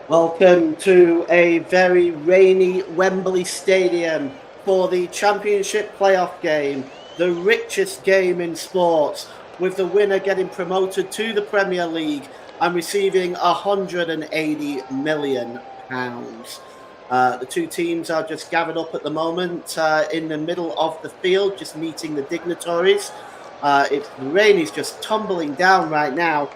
Welcome to a very rainy Wembley Stadium for the Championship playoff game, the richest game in sports, with the winner getting promoted to the Premier League and receiving £180 million. The two teams are just gathered up at the moment in the middle of the field, just meeting the dignitaries. The rain is just tumbling down right now.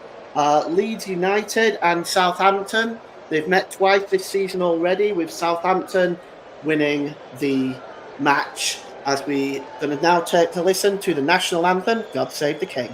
Leeds United and Southampton. They've met twice this season already, with Southampton winning the match. As we going to now take to listen to the national anthem, God Save the King.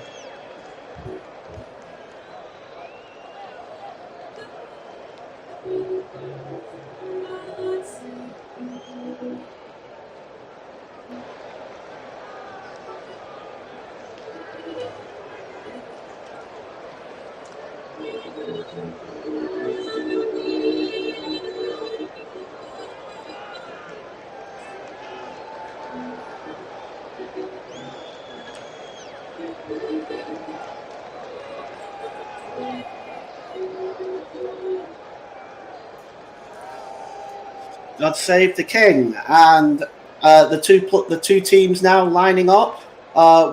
God Save the King. And the two teams now lining up.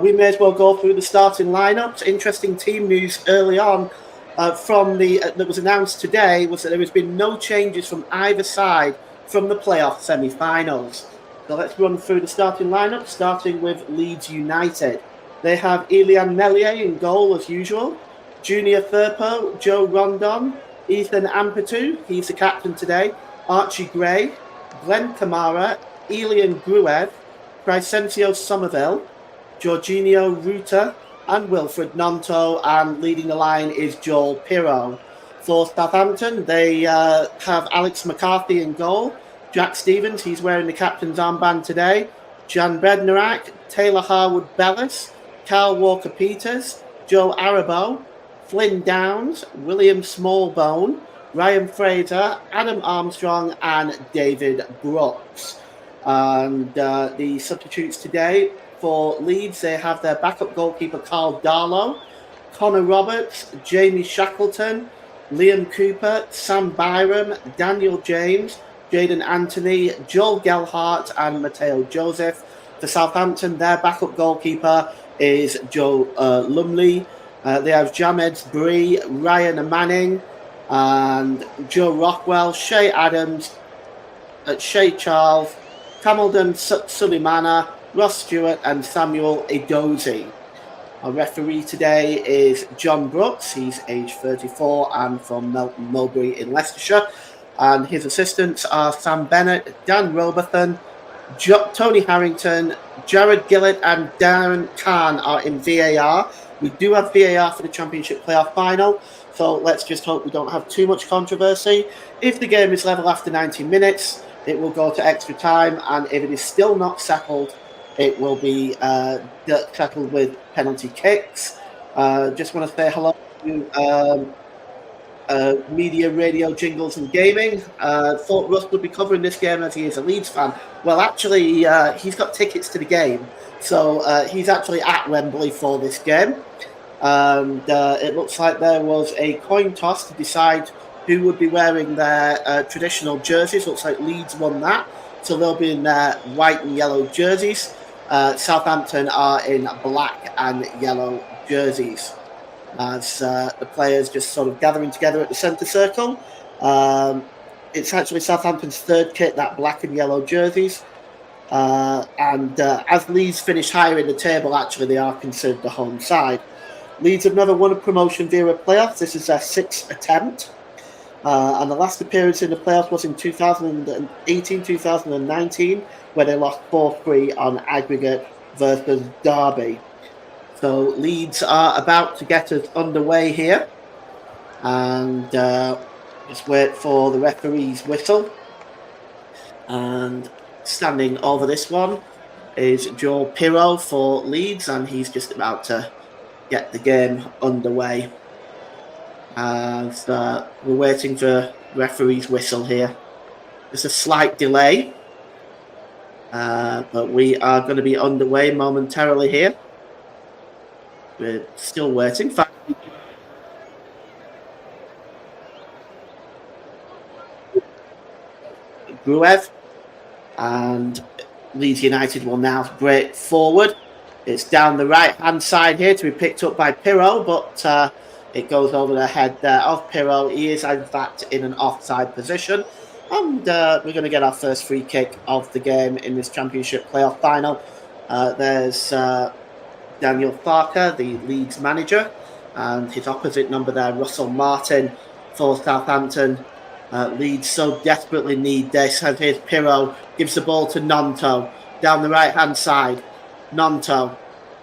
We may as well go through the starting lineups. Interesting team news early on that was announced today was that there has been no changes from either side from the playoff semi-finals. So let's run through the starting lineup, starting with Leeds United. They have Ilian Meslier in goal as usual. Junior Firpo, Joe Rondon, Ethan Ampadu, he's the captain today. Archie Gray, Glenn Kamara, Elian Gruev, Crescencio Somerville, Jorginho Ruta, and Wilfred Nonto, and leading the line is Joel Pirro. For Southampton, they have Alex McCarthy in goal, Jack Stevens, he's wearing the captain's armband today, Jan Bednarak, Taylor Harwood Bellis, Carl Walker-Peters, Joe Arabo, Flynn Downs, William Smallbone, Ryan Fraser, Adam Armstrong, and David Brooks. And the substitutes today for Leeds, they have their backup goalkeeper Carl Darlow, Connor Roberts, Jamie Shackleton, Liam Cooper, Sam Byram, Daniel James, Jaden Anthony, Joel Gelhart, and Matteo Joseph. For Southampton, their backup goalkeeper is Joe Lumley. They have Jamed Bree, Ryan Manning, and Joe Rockwell, Shay Adams, Shay Charles, Camildon Suleimana, Ross Stewart, and Samuel Edozie. Our referee today is John Brooks. He's age 34 and from Melton Mulberry in Leicestershire. And his assistants are Sam Bennett, Dan Robertson, Tony Harrington, Jared Gillett, and Darren Kahn are in VAR. We do have VAR for the Championship playoff final, so let's just hope we don't have too much controversy. If the game is level after 90 minutes, it will go to extra time, and if it is still not settled, it will be settled with penalty kicks. Just want to say hello to media, radio, jingles, and gaming. Thought Russ would be covering this game as he is a Leeds fan. Well, actually, he's got tickets to the game, so he's actually at Wembley for this game. And it looks like there was a coin toss to decide who would be wearing their traditional jerseys. Looks like Leeds won that, so they'll be in their white and yellow jerseys. Southampton are in black and yellow jerseys. As the players just sort of gathering together at the centre circle. It's actually Southampton's third kit, that black and yellow jerseys. And as Leeds finish higher in the table, actually they are considered the home side. Leeds have never won a promotion via a playoff. This is their sixth attempt. And the last appearance in the playoffs was in 2018-2019, where they lost 4-3 on aggregate versus Derby. So Leeds are about to get us underway here. And just wait for the referee's whistle. And standing over this one is Joel Pirro for Leeds, and he's just about to get the game underway. As we're waiting for referee's whistle here. There's a slight delay, but we are going to be underway momentarily here. We're still waiting. Gruev. And Leeds United will now break forward. It's down the right-hand side here to be picked up by Pirro, but it goes over the head there of Pirro. He is, in fact, in an offside position. And we're going to get our first free kick of the game in this Championship playoff final. There's Daniel Farker, the Leeds manager, and his opposite number there, Russell Martin for Southampton. Leeds so desperately need this. As here's Pirro, gives the ball to Gnonto down the right-hand side. Gnonto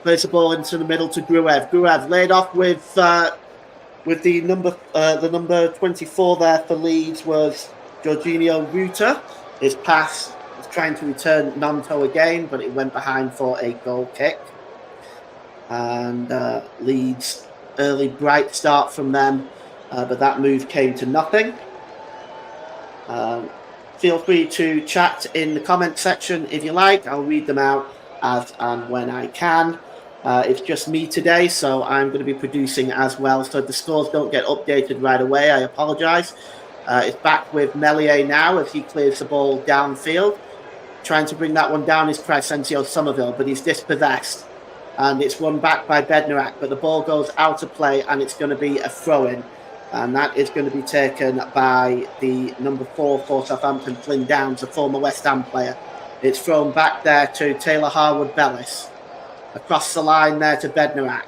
plays the ball into the middle to Gruev. Gruev laid off with the number 24 there for Leeds was Jorginho Ruta. His pass was trying to return Gnonto again, but it went behind for a goal kick. And Leeds, early bright start from them, but that move came to nothing. Feel free to chat in the comment section if you like. I'll read them out as and when I can. It's just me today, so I'm going to be producing as well. So if the scores don't get updated right away, I apologise. It's back with Meslier now as he clears the ball downfield. Trying to bring that one down is Crescencio Somerville, but he's dispossessed. And it's won back by Bednarak, but the ball goes out of play and it's going to be a throw-in. And that is going to be taken by the number 4 for Southampton, Flynn Downs, a former West Ham player. It's thrown back there to Taylor Harwood-Bellis. Across the line there to Bednarak.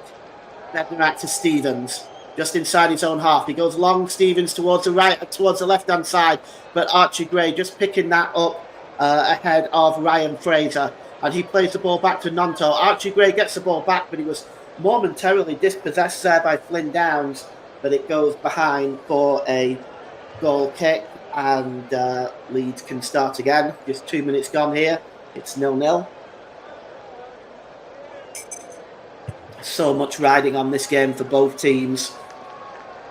Bednarak to Stevens. Just inside his own half. He goes long, Stevens towards the right, towards the left-hand side. But Archie Gray just picking that up ahead of Ryan Fraser. And he plays the ball back to Gnonto. Archie Gray gets the ball back, but he was momentarily dispossessed there by Flynn Downs. But it goes behind for a goal kick, and Leeds can start again. Just 2 minutes gone here. It's 0-0. So much riding on this game for both teams.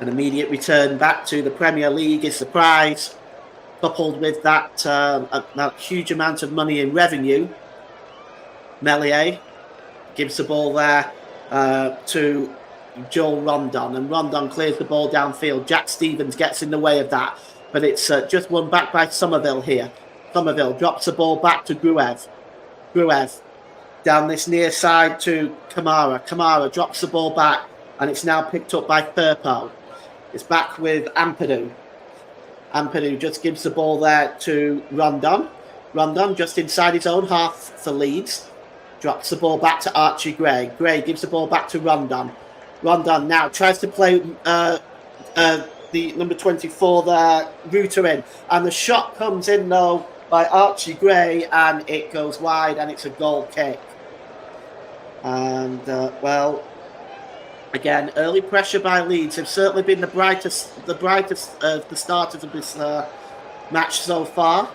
An immediate return back to the Premier League is the prize, coupled with that huge amount of money in revenue. Meslier gives the ball there to Joel Rondon, and Rondon clears the ball downfield. Jack Stevens gets in the way of that, but it's just won back by Somerville here. Somerville drops the ball back to Gruev. Gruev down this near side to Kamara. Kamara drops the ball back, and it's now picked up by Firpo. It's back with Ampadu. Ampadu just gives the ball there to Rondon. Rondon just inside his own half for Leeds. Drops the ball back to Archie Gray. Gray gives the ball back to Rondon. Rondon now tries to play the number 24 there, Ruta in. And the shot comes in, though, by Archie Gray, and it goes wide, and it's a goal kick. And, again, early pressure by Leeds have certainly been the brightest of the starters of this match so far.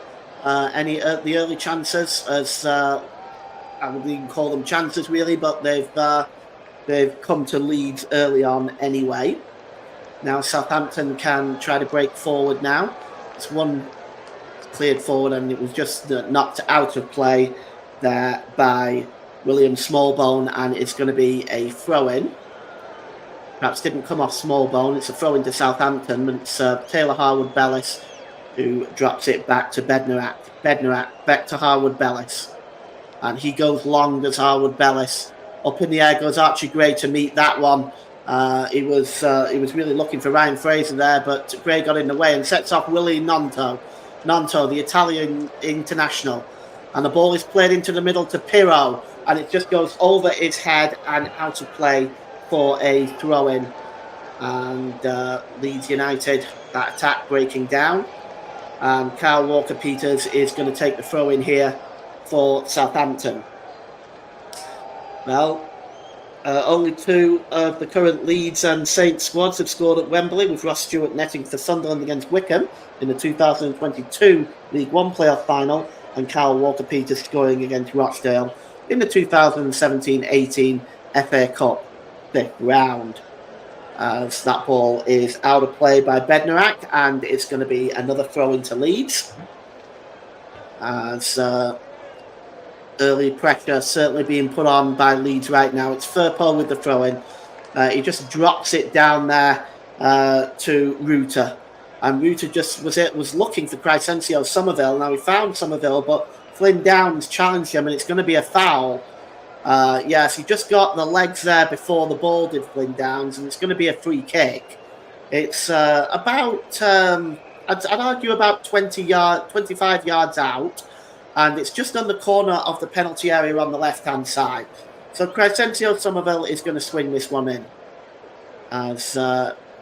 The early chances, as I wouldn't even call them chances really, but they've come to Leeds early on anyway. Now Southampton can try to break forward now. It's one cleared forward, and it was just knocked out of play there by William Smallbone, and it's going to be a throw-in. Perhaps didn't come off Smallbone. It's a throw-in to Southampton, and it's Taylor Harwood-Bellis who drops it back to Bednarak. Bednarak back to Harwood-Bellis, and he goes long as Harwood-Bellis. Up in the air goes Archie Gray to meet that one. He was really looking for Ryan Fraser there, but Gray got in the way and sets off Willie Gnonto. Gnonto, the Italian international. And the ball is played into the middle to Pirro, and it just goes over his head and out of play for a throw-in. And Leeds United, that attack breaking down. And Kyle Walker-Peters is going to take the throw-in here for Southampton. Well, only two of the current Leeds and Saints squads have scored at Wembley, with Ross Stewart netting for Sunderland against Wickham in the 2022 League One playoff final, and Kyle Walker-Peters scoring against Rochdale in the 2017-18 FA Cup fifth round. As that ball is out of play by Bednarak, and it's going to be another throw into Leeds. As early pressure certainly being put on by Leeds right now. It's Firpo with the throw-in. He just drops it down there to Ruta. And Ruta just was looking for Crescencio Somerville. Now he found Somerville, but Flynn Downs challenged him, and it's going to be a foul. Yes, he just got the legs there before the ball did, Flynn Downs, and it's going to be a free kick. It's about, I'd argue about 25 yards out, and it's just on the corner of the penalty area on the left-hand side. So Crescencio Somerville is going to swing this one in, as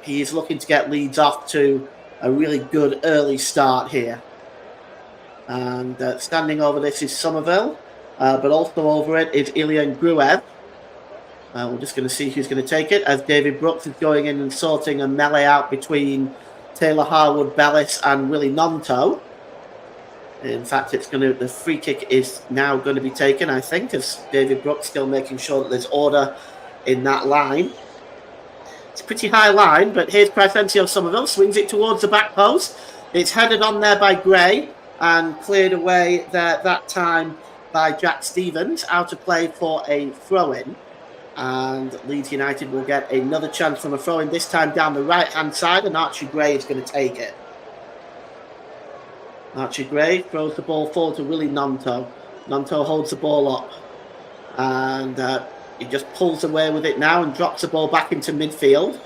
he is looking to get Leeds off to a really good early start here. And standing over this is Somerville, but also over it is Ilian Gruev. We're just going to see who's going to take it, as David Brooks is going in and sorting a melee out between Taylor Harwood-Bellis and Willie Nonto. In fact, the free kick is now going to be taken, I think, as David Brooks still making sure that there's order in that line. It's a pretty high line, but here's Crescencio Somerville, swings it towards the back post. It's headed on there by Gray and cleared away there that time by Jack Stevens, out of play for a throw-in. And Leeds United will get another chance from a throw-in, this time down the right-hand side, and Archie Gray is going to take it. Archie Gray throws the ball forward to Willie Nonto. Nonto holds the ball up, and he just pulls away with it now and drops the ball back into midfield.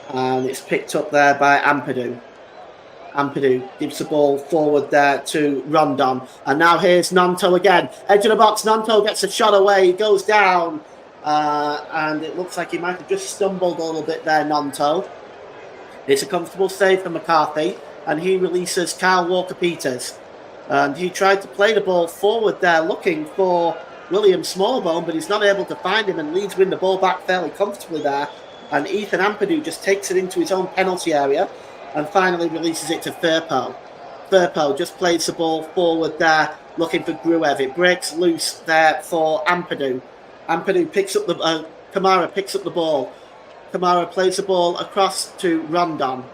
And it's picked up there by Ampadu. Ampadu gives the ball forward there to Rondon. And now here's Nonto again. Edge of the box, Nonto gets a shot away. He goes down. And it looks like he might have just stumbled a little bit there, Nonto. It's a comfortable save for McCarthy. And he releases Kyle Walker-Peters. And he tried to play the ball forward there, looking for William Smallbone, but he's not able to find him, and Leeds win the ball back fairly comfortably there. And Ethan Ampadu just takes it into his own penalty area and finally releases it to Firpo. Firpo just plays the ball forward there, looking for Gruev. It breaks loose there for Ampadu. Ampadu picks up Kamara picks up the ball. Kamara plays the ball across to Rondon.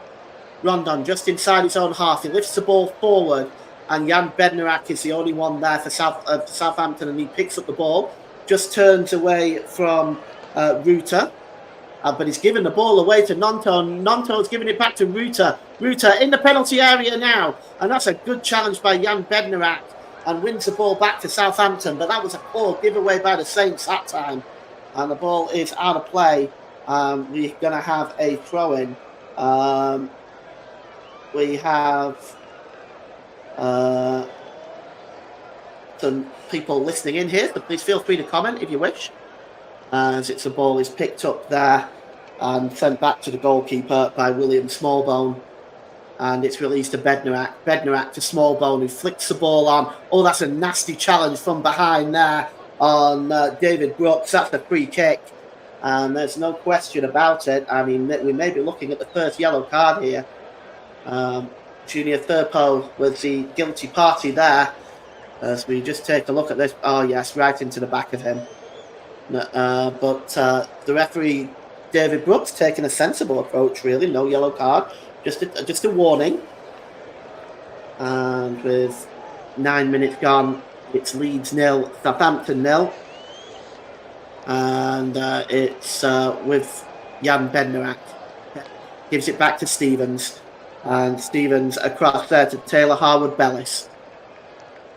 Rondon just inside his own half. He lifts the ball forward, and Jan Bednarak is the only one there for Southampton, and he picks up the ball, just turns away from Ruta, but he's given the ball away to Nonto. Nonto's giving it back to Ruta. Ruta in the penalty area now, and that's a good challenge by Jan Bednarak, and wins the ball back to Southampton, but that was a poor giveaway by the Saints that time, and the ball is out of play. We're going to have a throw-in. We have some people listening in here, so please feel free to comment if you wish. As the ball is picked up there and sent back to the goalkeeper by William Smallbone, and it's released to Bednarak. Bednarak to Smallbone, who flicks the ball on. Oh, that's a nasty challenge from behind there on David Brooks. That's a free kick, and there's no question about it. I mean, we may be looking at the first yellow card here. Junior Firpo was the guilty party there, as we just take a look at this. Oh yes, right into the back of him. But the referee, David Brooks, taking a sensible approach, really. No yellow card, just a warning. And with 9 minutes gone, it's Leeds 0, Southampton 0. And it's with Jan Bednarak. Gives it back to Stevens. And Stevens across there to Taylor Harwood-Bellis.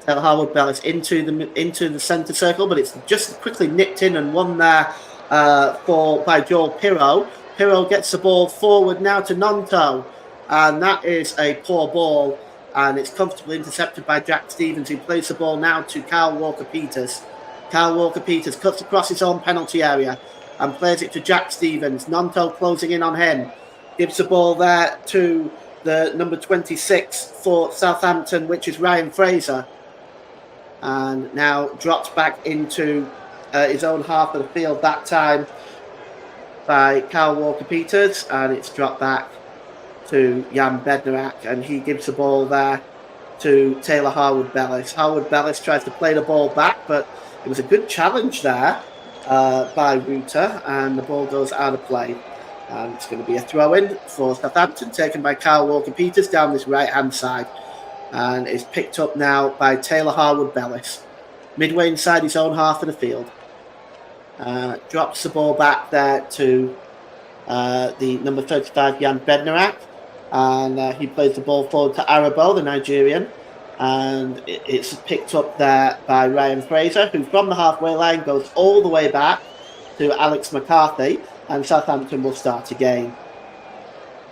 Taylor Harwood-Bellis into the centre circle, but it's just quickly nipped in and won there by Joel Pirro. Pirro gets the ball forward now to Nonto, and that is a poor ball, and it's comfortably intercepted by Jack Stevens, who plays the ball now to Kyle Walker-Peters. Kyle Walker-Peters cuts across his own penalty area and plays it to Jack Stevens. Nonto closing in on him. Gives the ball there to the number 26 for Southampton, which is Ryan Fraser. And now drops back into his own half of the field, that time by Kyle Walker-Peters, and it's dropped back to Jan Bednarak, and he gives the ball there to Taylor Harwood-Bellis. Harwood-Bellis tries to play the ball back, but it was a good challenge there by Ruta, and the ball goes out of play. And it's going to be a throw-in for Southampton, taken by Kyle Walker-Peters down this right-hand side. And is picked up now by Taylor Harwood-Bellis. Midway inside his own half of the field. Drops the ball back there to the number 35, Jan Bednarak. and he plays the ball forward to Arabo, the Nigerian, and it's picked up there by Ryan Fraser, who from the halfway line goes all the way back to Alex McCarthy, and Southampton will start again.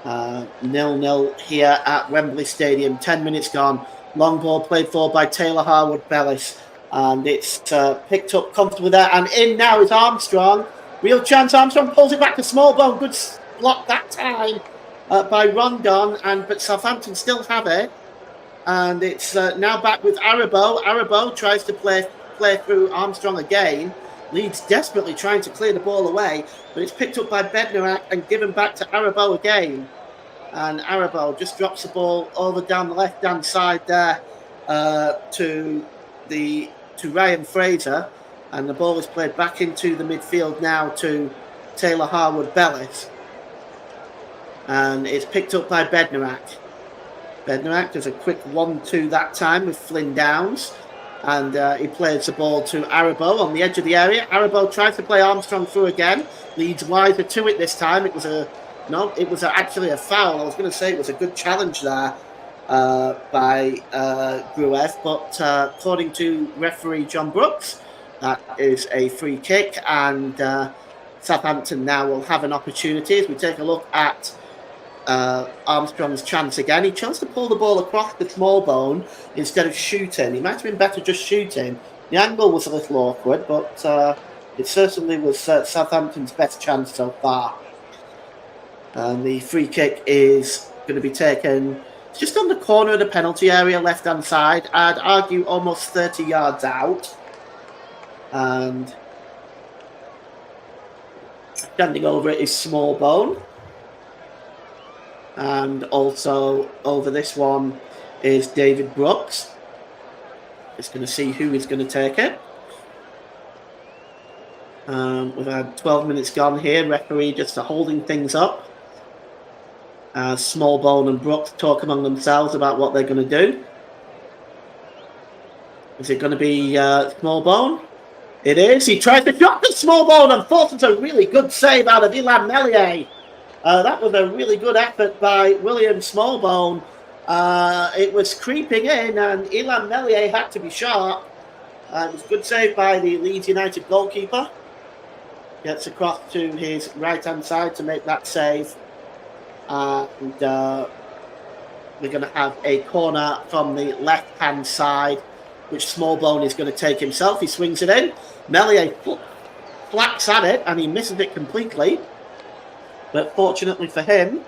0-0 here at Wembley Stadium. 10 minutes gone. Long ball played forward by Taylor Harwood-Bellis, and it's picked up comfortably there. And in now is Armstrong. Real chance. Armstrong pulls it back to Smallbone. Good block that time by Rondon, but Southampton still have it. And it's now back with Arabo. Arabo tries to play through Armstrong again. Leeds desperately trying to clear the ball away, but it's picked up by Bednarak and given back to Arabo again. And Arabo just drops the ball over down the left-hand side there to Ryan Fraser, and the ball is played back into the midfield now to Taylor Harwood-Bellis, and it's picked up by Bednarak. Bednarak does a quick 1-2 that time with Flynn Downs, and he plays the ball to Arabo on the edge of the area. Arabo tries to play Armstrong through again. Leeds wider to it this time. It was actually a foul. I was going to say it was a good challenge there by Gruev, but according to referee John Brooks, that is a free kick, and Southampton now will have an opportunity. As we take a look at Armstrong's chance again. He chose to pull the ball across the Smallbone instead of shooting. He might have been better just shooting. The angle was a little awkward, but it certainly was Southampton's best chance so far. And the free kick is going to be taken just on the corner of the penalty area, left-hand side. I'd argue almost 30 yards out. And standing over it is Smallbone. And also over this one is David Brooks. Just going to see who is going to take it. We've had 12 minutes gone here. Referee just holding things up. Smallbone and Brooks talk among themselves about what they're going to do. Is it going to be Smallbone? It is. He tries to drop the Smallbone and forces a really good save out of Ilan Meslier. That was a really good effort by William Smallbone. It was creeping in, and Ilan Meslier had to be sharp. It was a good save by the Leeds United goalkeeper. Gets across to his right-hand side to make that save. And we're going to have a corner from the left-hand side, which Smallbone is going to take himself. He swings it in. Meslier flacks at it, and he misses it completely. But fortunately for him,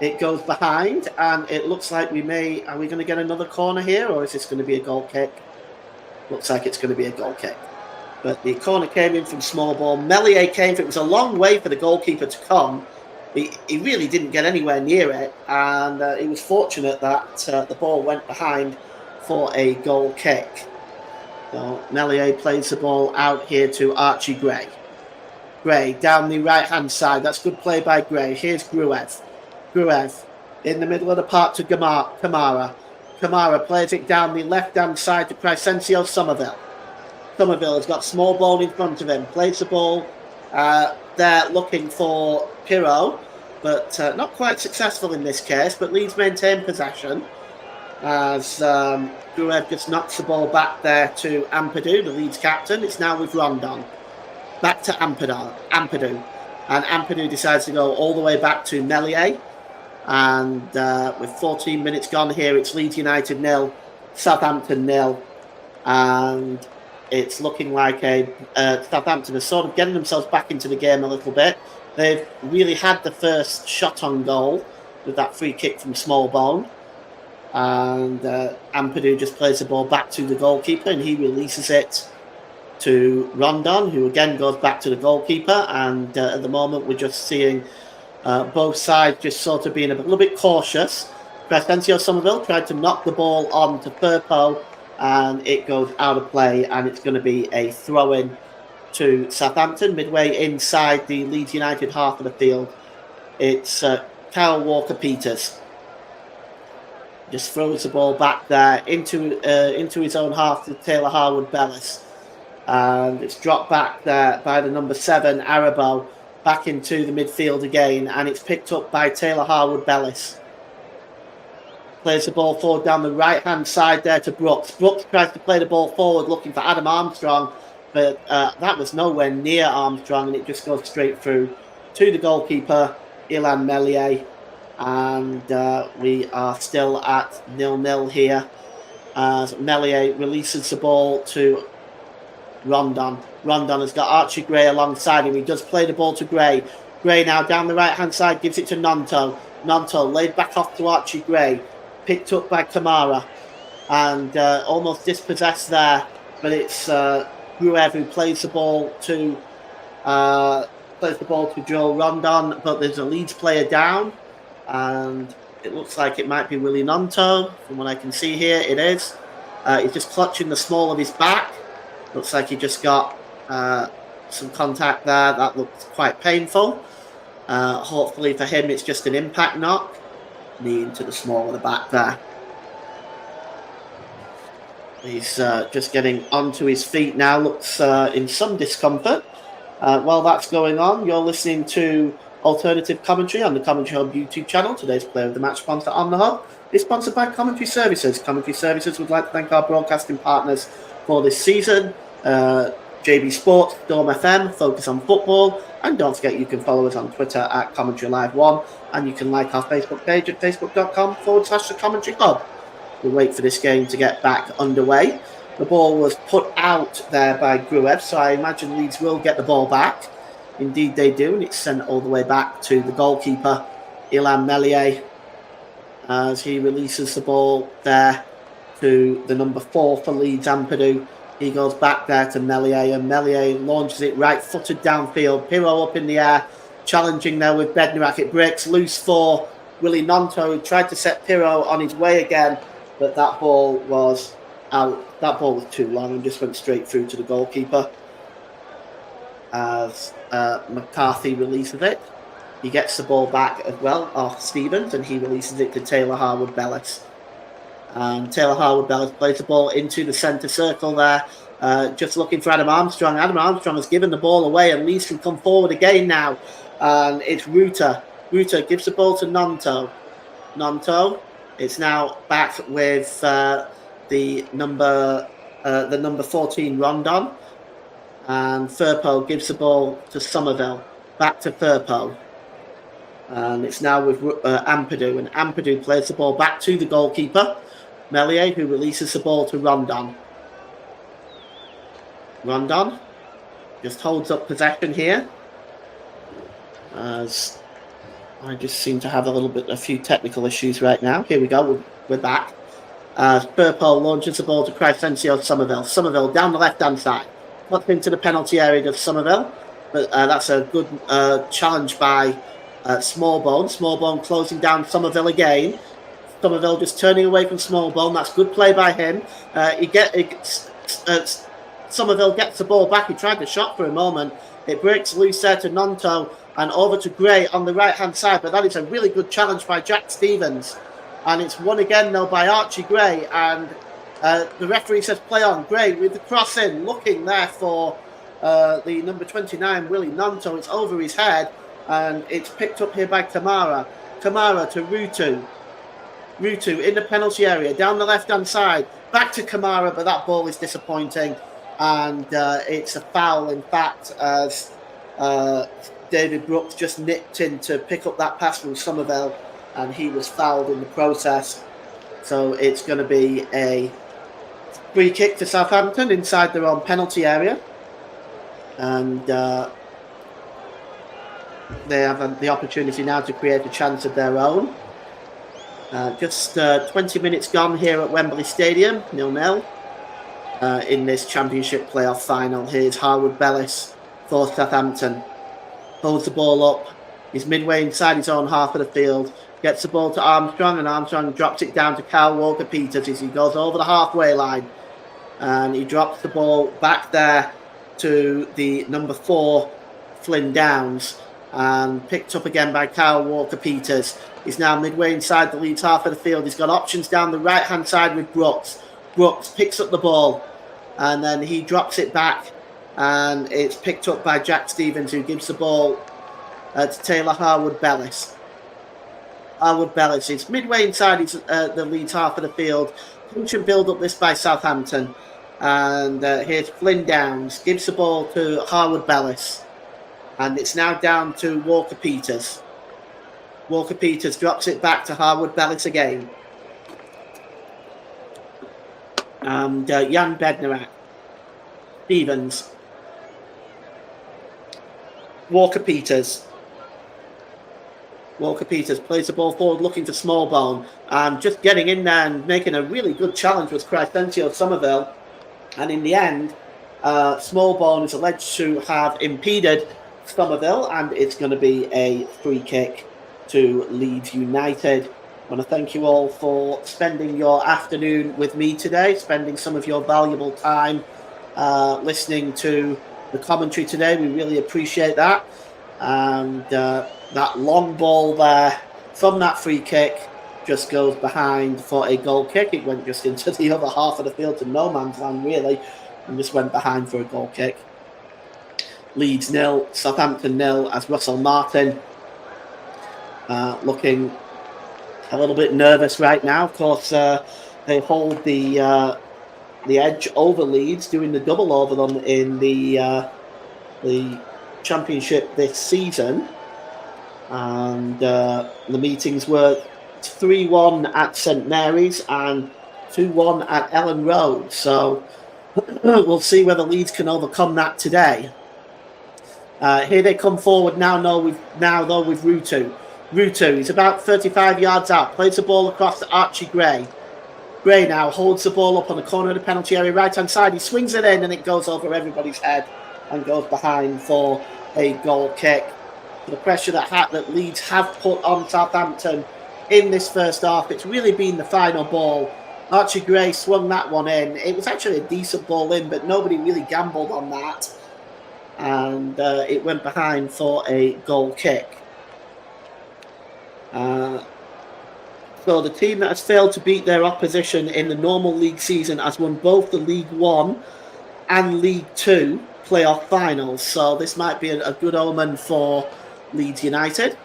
it goes behind, and it looks like are we going to get another corner here, or is this going to be a goal kick? Looks like it's going to be a goal kick. But the corner came in from Smallbone. Meslier came for it. It was a long way for the goalkeeper to come. He really didn't get anywhere near it, and he was fortunate that the ball went behind for a goal kick. So Meslier plays the ball out here to Archie Gray. Gray down the right-hand side. That's good play by Gray. Here's Gruev. Gruev in the middle of the park to Kamara. Kamara plays it down the left-hand side to Crescencio Somerville. Somerville has got Smallbone in front of him. Plays the ball there looking for Pirro, but not quite successful in this case. But Leeds maintain possession as Gruev just knocks the ball back there to Ampadu, the Leeds captain. It's now with Rondon. Back to Ampadu. And Ampadu decides to go all the way back to Meslier. And with 14 minutes gone here, it's Leeds United 0, Southampton 0. And it's looking like Southampton are sort of getting themselves back into the game a little bit. They've really had the first shot on goal with that free kick from Smallbone. And Ampadu just plays the ball back to the goalkeeper, and he releases it to Rondon, who again goes back to the goalkeeper. And at the moment, we're just seeing both sides just sort of being a little bit cautious. Crescencio Somerville tried to knock the ball on to Firpo, and it goes out of play, and it's going to be a throw-in to Southampton, midway inside the Leeds United half of the field. It's Kyle Walker-Peters. Just throws the ball back there into his own half to Taylor Harwood-Bellis. And it's dropped back there by the number 7, Arabo, back into the midfield again, and it's picked up by Taylor Harwood-Bellis. plays the ball forward down the right-hand side there to Brooks. Brooks tries to play the ball forward looking for Adam Armstrong, but that was nowhere near Armstrong, and it just goes straight through to the goalkeeper, Ilan Meslier. And we are still at 0-0 here as Meslier releases the ball to Rondon. Rondon has got Archie Gray alongside him. He does play the ball to Gray. Gray now down the right-hand side gives it to Nonto. Nonto laid back off to Archie Gray. Picked up by Kamara. And almost dispossessed there. But it's Gruev who plays the ball to Joe Rondon. But there's a Leeds player down. And it looks like it might be Willie Nonto. From what I can see here, it is. He's just clutching the small of his back. Looks like he just got some contact there. That looks quite painful. Hopefully for him, it's just an impact knock. Knee into the small of the back there. He's just getting onto his feet now. Looks in some discomfort. While that's going on, you're listening to Alternative Commentary on the Commentary Hub YouTube channel. Today's Player of the Match sponsor on the Hub is sponsored by Commentary Services. Commentary Services would like to thank our broadcasting partners for this season. JB Sports, Dome FM, Focus on Football, and don't forget you can follow us on Twitter at Commentary Live 1, and you can like our Facebook page at facebook.com/The Commentary Hub. We'll wait for this game to get back underway. The ball was put out there by Gruev, so I imagine Leeds will get the ball back. Indeed they do, and it's sent all the way back to the goalkeeper, Ilan Meslier, as he releases the ball there to the number 4 for Leeds, Ampadu. He goes back there to Meslier, and Meslier launches it right-footed downfield. Pirro up in the air, challenging there with Bednarak. It breaks loose for Willie Nonto, who tried to set Pirro on his way again, but that ball was out. That ball was too long and just went straight through to the goalkeeper. As McCarthy releases it, he gets the ball back as well off Stevens, and he releases it to Taylor Harwood-Bellis. And Taylor Harwood-Bellis plays the ball into the centre circle there, just looking for Adam Armstrong. Adam Armstrong has given the ball away, and Leeds can come forward again now. And it's Ruta. Ruta gives the ball to Nonto. Nonto, it's now back with the number 14 Rondon. And Firpo gives the ball to Somerville. Back to Firpo. And it's now with Ampadu. And Ampadu plays the ball back to the goalkeeper, Meslier, who releases the ball to Rondon. Rondon just holds up possession here. As I just seem to have a few technical issues right now. Here we go. We're back. Firpo launches the ball to Crescencio Somerville. Somerville down the left-hand side. Puts into the penalty area of Somerville. But that's a good challenge by Smallbone. Smallbone closing down Somerville again. Somerville just turning away from Smallbone. That's good play by him. Somerville gets the ball back. He tried the shot for a moment. It breaks loose there to Nonto and over to Gray on the right-hand side. But that is a really good challenge by Jack Stevens. And it's won again, though, by Archie Gray. And the referee says play on. Gray with the cross in, looking there for the number 29, Willie Nonto. It's over his head. And it's picked up here by Kamara. Kamara to Rutu. Rutu in the penalty area, down the left-hand side. Back to Kamara, but that ball is disappointing. And it's a foul, in fact, as David Brooks just nipped in to pick up that pass from Somerville, and he was fouled in the process. So it's going to be a free kick to Southampton inside their own penalty area. And they have the opportunity now to create a chance of their own. Just 20 minutes gone here at Wembley Stadium, 0-0. In this Championship playoff final. Here's Harwood-Bellis for Southampton. Holds the ball up. He's midway inside his own half of the field. Gets the ball to Armstrong, and Armstrong drops it down to Kyle Walker-Peters as he goes over the halfway line. And he drops the ball back there to the number 4, Flynn Downs. And picked up again by Kyle Walker-Peters. He's now midway inside the Leeds half of the field. He's got options down the right-hand side with Brooks. Brooks picks up the ball, and then he drops it back, and it's picked up by Jack Stevens, who gives the ball to Taylor Harwood-Bellis. Harwood Bellis. It's midway inside the Leeds half of the field. Punch and build up this by Southampton. And here's Flynn Downs. Gives the ball to Harwood Bellis. And it's now down to Walker Peters. Walker Peters drops it back to Harwood Bellis again. And Jan Bednarak. Stevens. Walker Peters. Walker Peters plays the ball forward, looking to Smallbone, and just getting in there and making a really good challenge with Crescencio Somerville. And in the end, Smallbone is alleged to have impeded Somerville, and it's going to be a free kick to Leeds United. I want to thank you all for spending your afternoon with me today, spending some of your valuable time listening to the commentary today. We really appreciate that. And that long ball there from that free kick just goes behind for a goal kick. It went just into the other half of the field to no man's land, really, and just went behind for a goal kick. Leeds 0, Southampton 0, as Russell Martin looking a little bit nervous right now. Of course, they hold the edge over Leeds, doing the double over them in the Championship this season. And the meetings were 3-1 at St Mary's and 2-1 at Ellen Road. So we'll see whether Leeds can overcome that today. Here they come forward now with Rutu. Rutu, he's about 35 yards out, plays the ball across to Archie Gray. Gray now holds the ball up on the corner of the penalty area, right-hand side. He swings it in and it goes over everybody's head and goes behind for a goal kick. The pressure that Leeds have put on Southampton in this first half, it's really been the final ball. Archie Gray swung that one in. It was actually a decent ball in, but nobody really gambled on that. And it went behind for a goal kick. So the team that has failed to beat their opposition in the normal league season has won both the League One and League Two playoff finals. So this might be a good omen for Leeds United.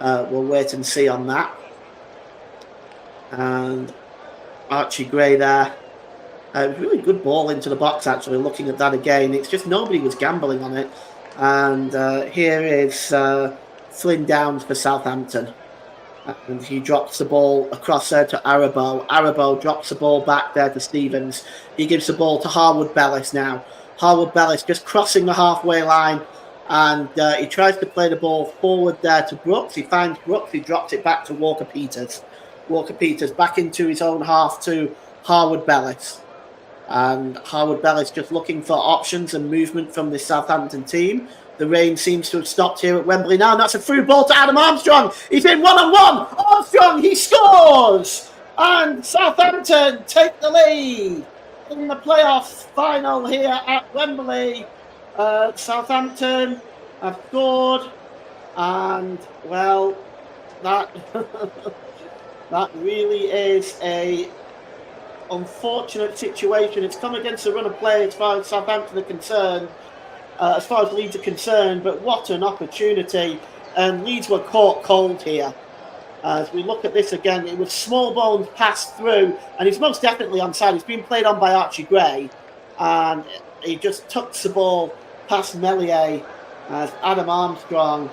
We'll wait and see on that. And Archie Gray there. Really good ball into the box, actually, looking at that again. It's just nobody was gambling on it. And here is Flynn Downs for Southampton. And he drops the ball across there to Arabo. Arabo drops the ball back there to Stevens. He gives the ball to Harwood Bellis now. Harwood Bellis just crossing the halfway line. And he tries to play the ball forward there to Brooks. He finds Brooks. He drops it back to Walker Peters. Walker Peters back into his own half to Harwood Bellis. And Harwood Bellis just looking for options and movement from the Southampton team. The rain seems to have stopped here at Wembley now, and that's a through ball to Adam Armstrong. He's in one-on-one. Armstrong, he scores! And Southampton take the lead in the playoff final here at Wembley. Southampton have scored, and, well, that that really is a unfortunate situation. It's come against the run of play as far as Southampton are concerned. As far as Leeds are concerned, but what an opportunity. And Leeds were caught cold here. As we look at this again, it was Smallbones passed through, and he's most definitely onside. He's been played on by Archie Gray, and he just tucks the ball past Melier as Adam Armstrong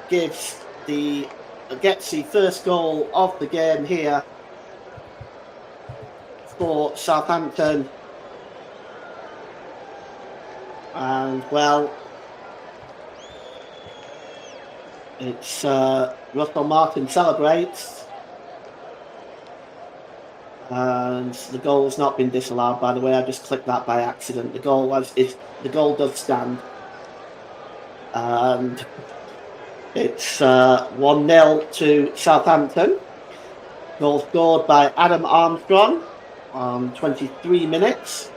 gets the first goal of the game here for Southampton. And, well, it's Russell Martin celebrates. And the goal has not been disallowed, by the way. I just clicked that by accident. The goal does stand. And it's 1-0 to Southampton. Goal scored by Adam Armstrong on 23 minutes.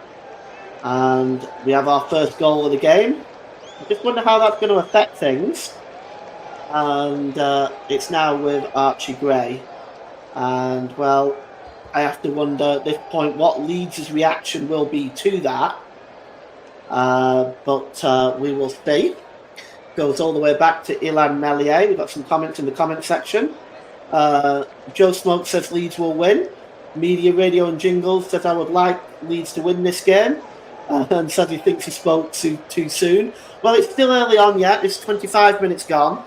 And we have our first goal of the game. I just wonder how that's going to affect things. And it's now with Archie Gray. And, well, I have to wonder at this point what Leeds' reaction will be to that. But we will see. Goes all the way back to Ilan Melier. We've got some comments in the comment section. Joe Smoke says Leeds will win. Media Radio and Jingles says I would like Leeds to win this game. And said he thinks he spoke too soon. Well, it's still early on yet. It's 25 minutes gone.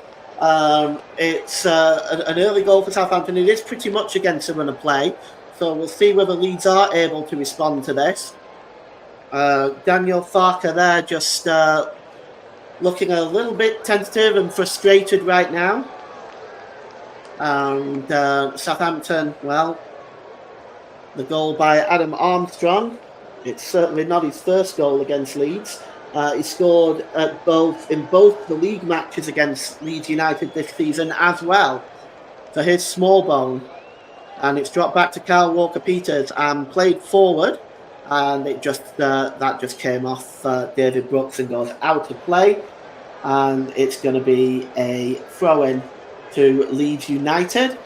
It's an early goal for Southampton. It is pretty much against a run of play. So we'll see whether Leeds are able to respond to this. Daniel Farker there just looking a little bit tentative and frustrated right now. And Southampton, well, the goal by Adam Armstrong. It's certainly not his first goal against Leeds. He scored in both the league matches against Leeds United this season as well. So here's Smallbone. And it's dropped back to Kyle Walker-Peters and played forward. And it just that just came off David Brooks and goes out of play. And it's going to be a throw-in to Leeds United.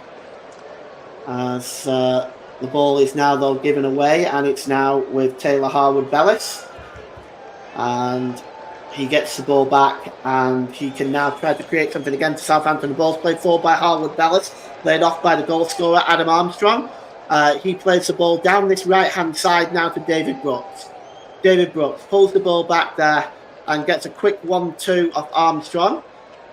As the ball is now, though, given away. And it's now with Taylor Harwood-Bellis. And he gets the ball back. And he can now try to create something again to Southampton. The ball's played forward by Harwood-Bellis. Played off by the goal scorer, Adam Armstrong. He plays the ball down this right-hand side now to David Brooks. David Brooks pulls the ball back there and gets a quick 1-2 off Armstrong.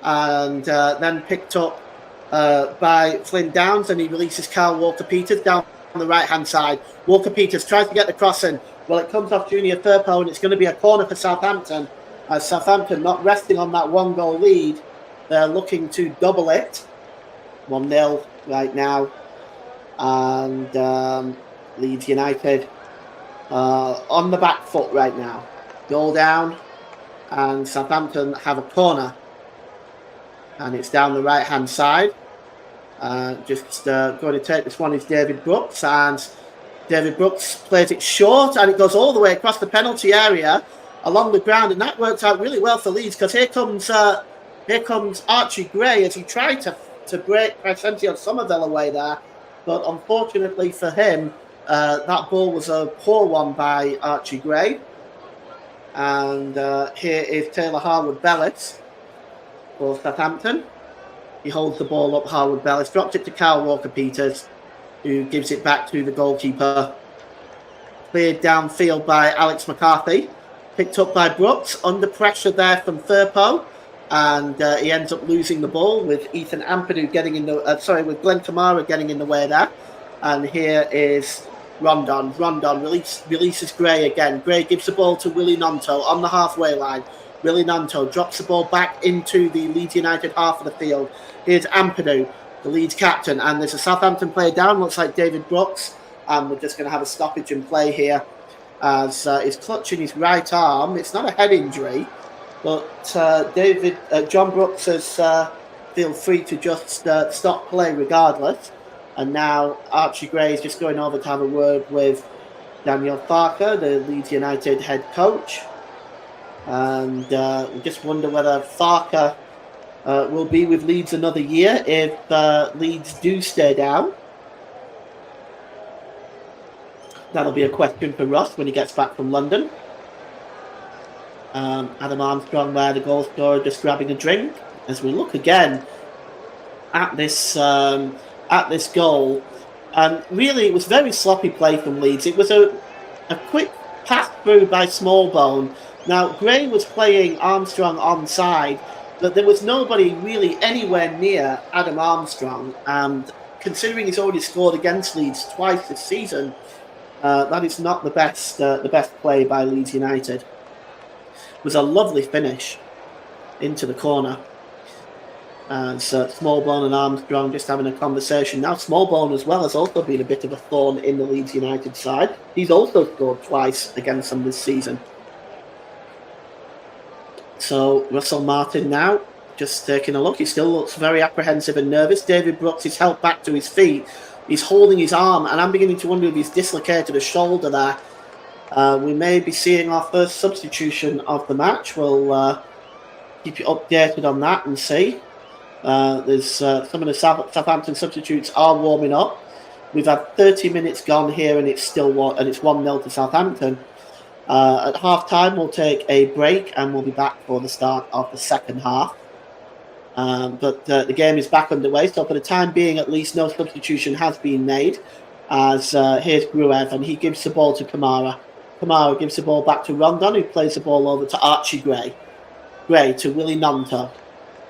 And then picked up by Flynn Downs, and he releases Kyle Walker-Peters down on the right-hand side. Walker-Peters tries to get the cross in. Well, it comes off Junior Firpo, and it's going to be a corner for Southampton. As Southampton not resting on that one-goal lead, they're looking to double it. 1-0 right now. And Leeds United on the back foot right now. Goal down, and Southampton have a corner. And it's down the right-hand side. Just going to take this one is David Brooks. And David Brooks plays it short, and it goes all the way across the penalty area along the ground. And that works out really well for Leeds, because here comes Archie Gray as he tried to break Crescencio Somerville away there. But unfortunately for him, that ball was a poor one by Archie Gray. And here is Taylor Harwood-Bellis for Southampton. He holds the ball up, Harwood-Bellis, drops it to Kyle Walker-Peters, who gives it back to the goalkeeper. Cleared downfield by Alex McCarthy. Picked up by Brooks, under pressure there from Firpo. And he ends up losing the ball with Ethan Ampadu getting in the with Glenn Kamara getting in the way there. And here is Rondon. Rondon releases Gray again. Gray gives the ball to Willie Nonto on the halfway line. Willie Nonto drops the ball back into the Leeds United half of the field. Here's Ampadu, the Leeds captain, and there's a Southampton player down. Looks like David Brooks, and we're just going to have a stoppage in play here as he's clutching his right arm. It's not a head injury. But John Brooks has feel free to just stop play regardless. And now Archie Gray is just going over to have a word with Daniel Farker, the Leeds United head coach. And we just wonder whether Farker will be with Leeds another year if Leeds do stay down. That'll be a question for Ross when he gets back from London. Adam Armstrong there, the goal scorer, just grabbing a drink. As we look again at this goal, and really it was very sloppy play from Leeds. It was a quick pass through by Smallbone. Now Gray was playing Armstrong onside, but there was nobody really anywhere near Adam Armstrong. And considering he's already scored against Leeds twice this season, that is not the best play by Leeds United. Was a lovely finish into the corner. And so Smallbone and Armstrong just having a conversation. Now Smallbone as well has also been a bit of a thorn in the Leeds United side. He's also scored twice against them this season. So Russell Martin now just taking a look. He still looks very apprehensive and nervous. David Brooks is helped back to his feet. He's holding his arm, and I'm beginning to wonder if he's dislocated a shoulder there. We may be seeing our first substitution of the match. We'll keep you updated on that and see. There's some of the Southampton substitutes are warming up. We've had 30 minutes gone here, and it's 1-0 to Southampton. At half time, we'll take a break, and we'll be back for the start of the second half. But the game is back underway, so for the time being, at least, no substitution has been made. As here's Gruev, and he gives the ball to Kamara. Kamara gives the ball back to Rondon, who plays the ball over to Archie Gray. Gray to Willie Nonto.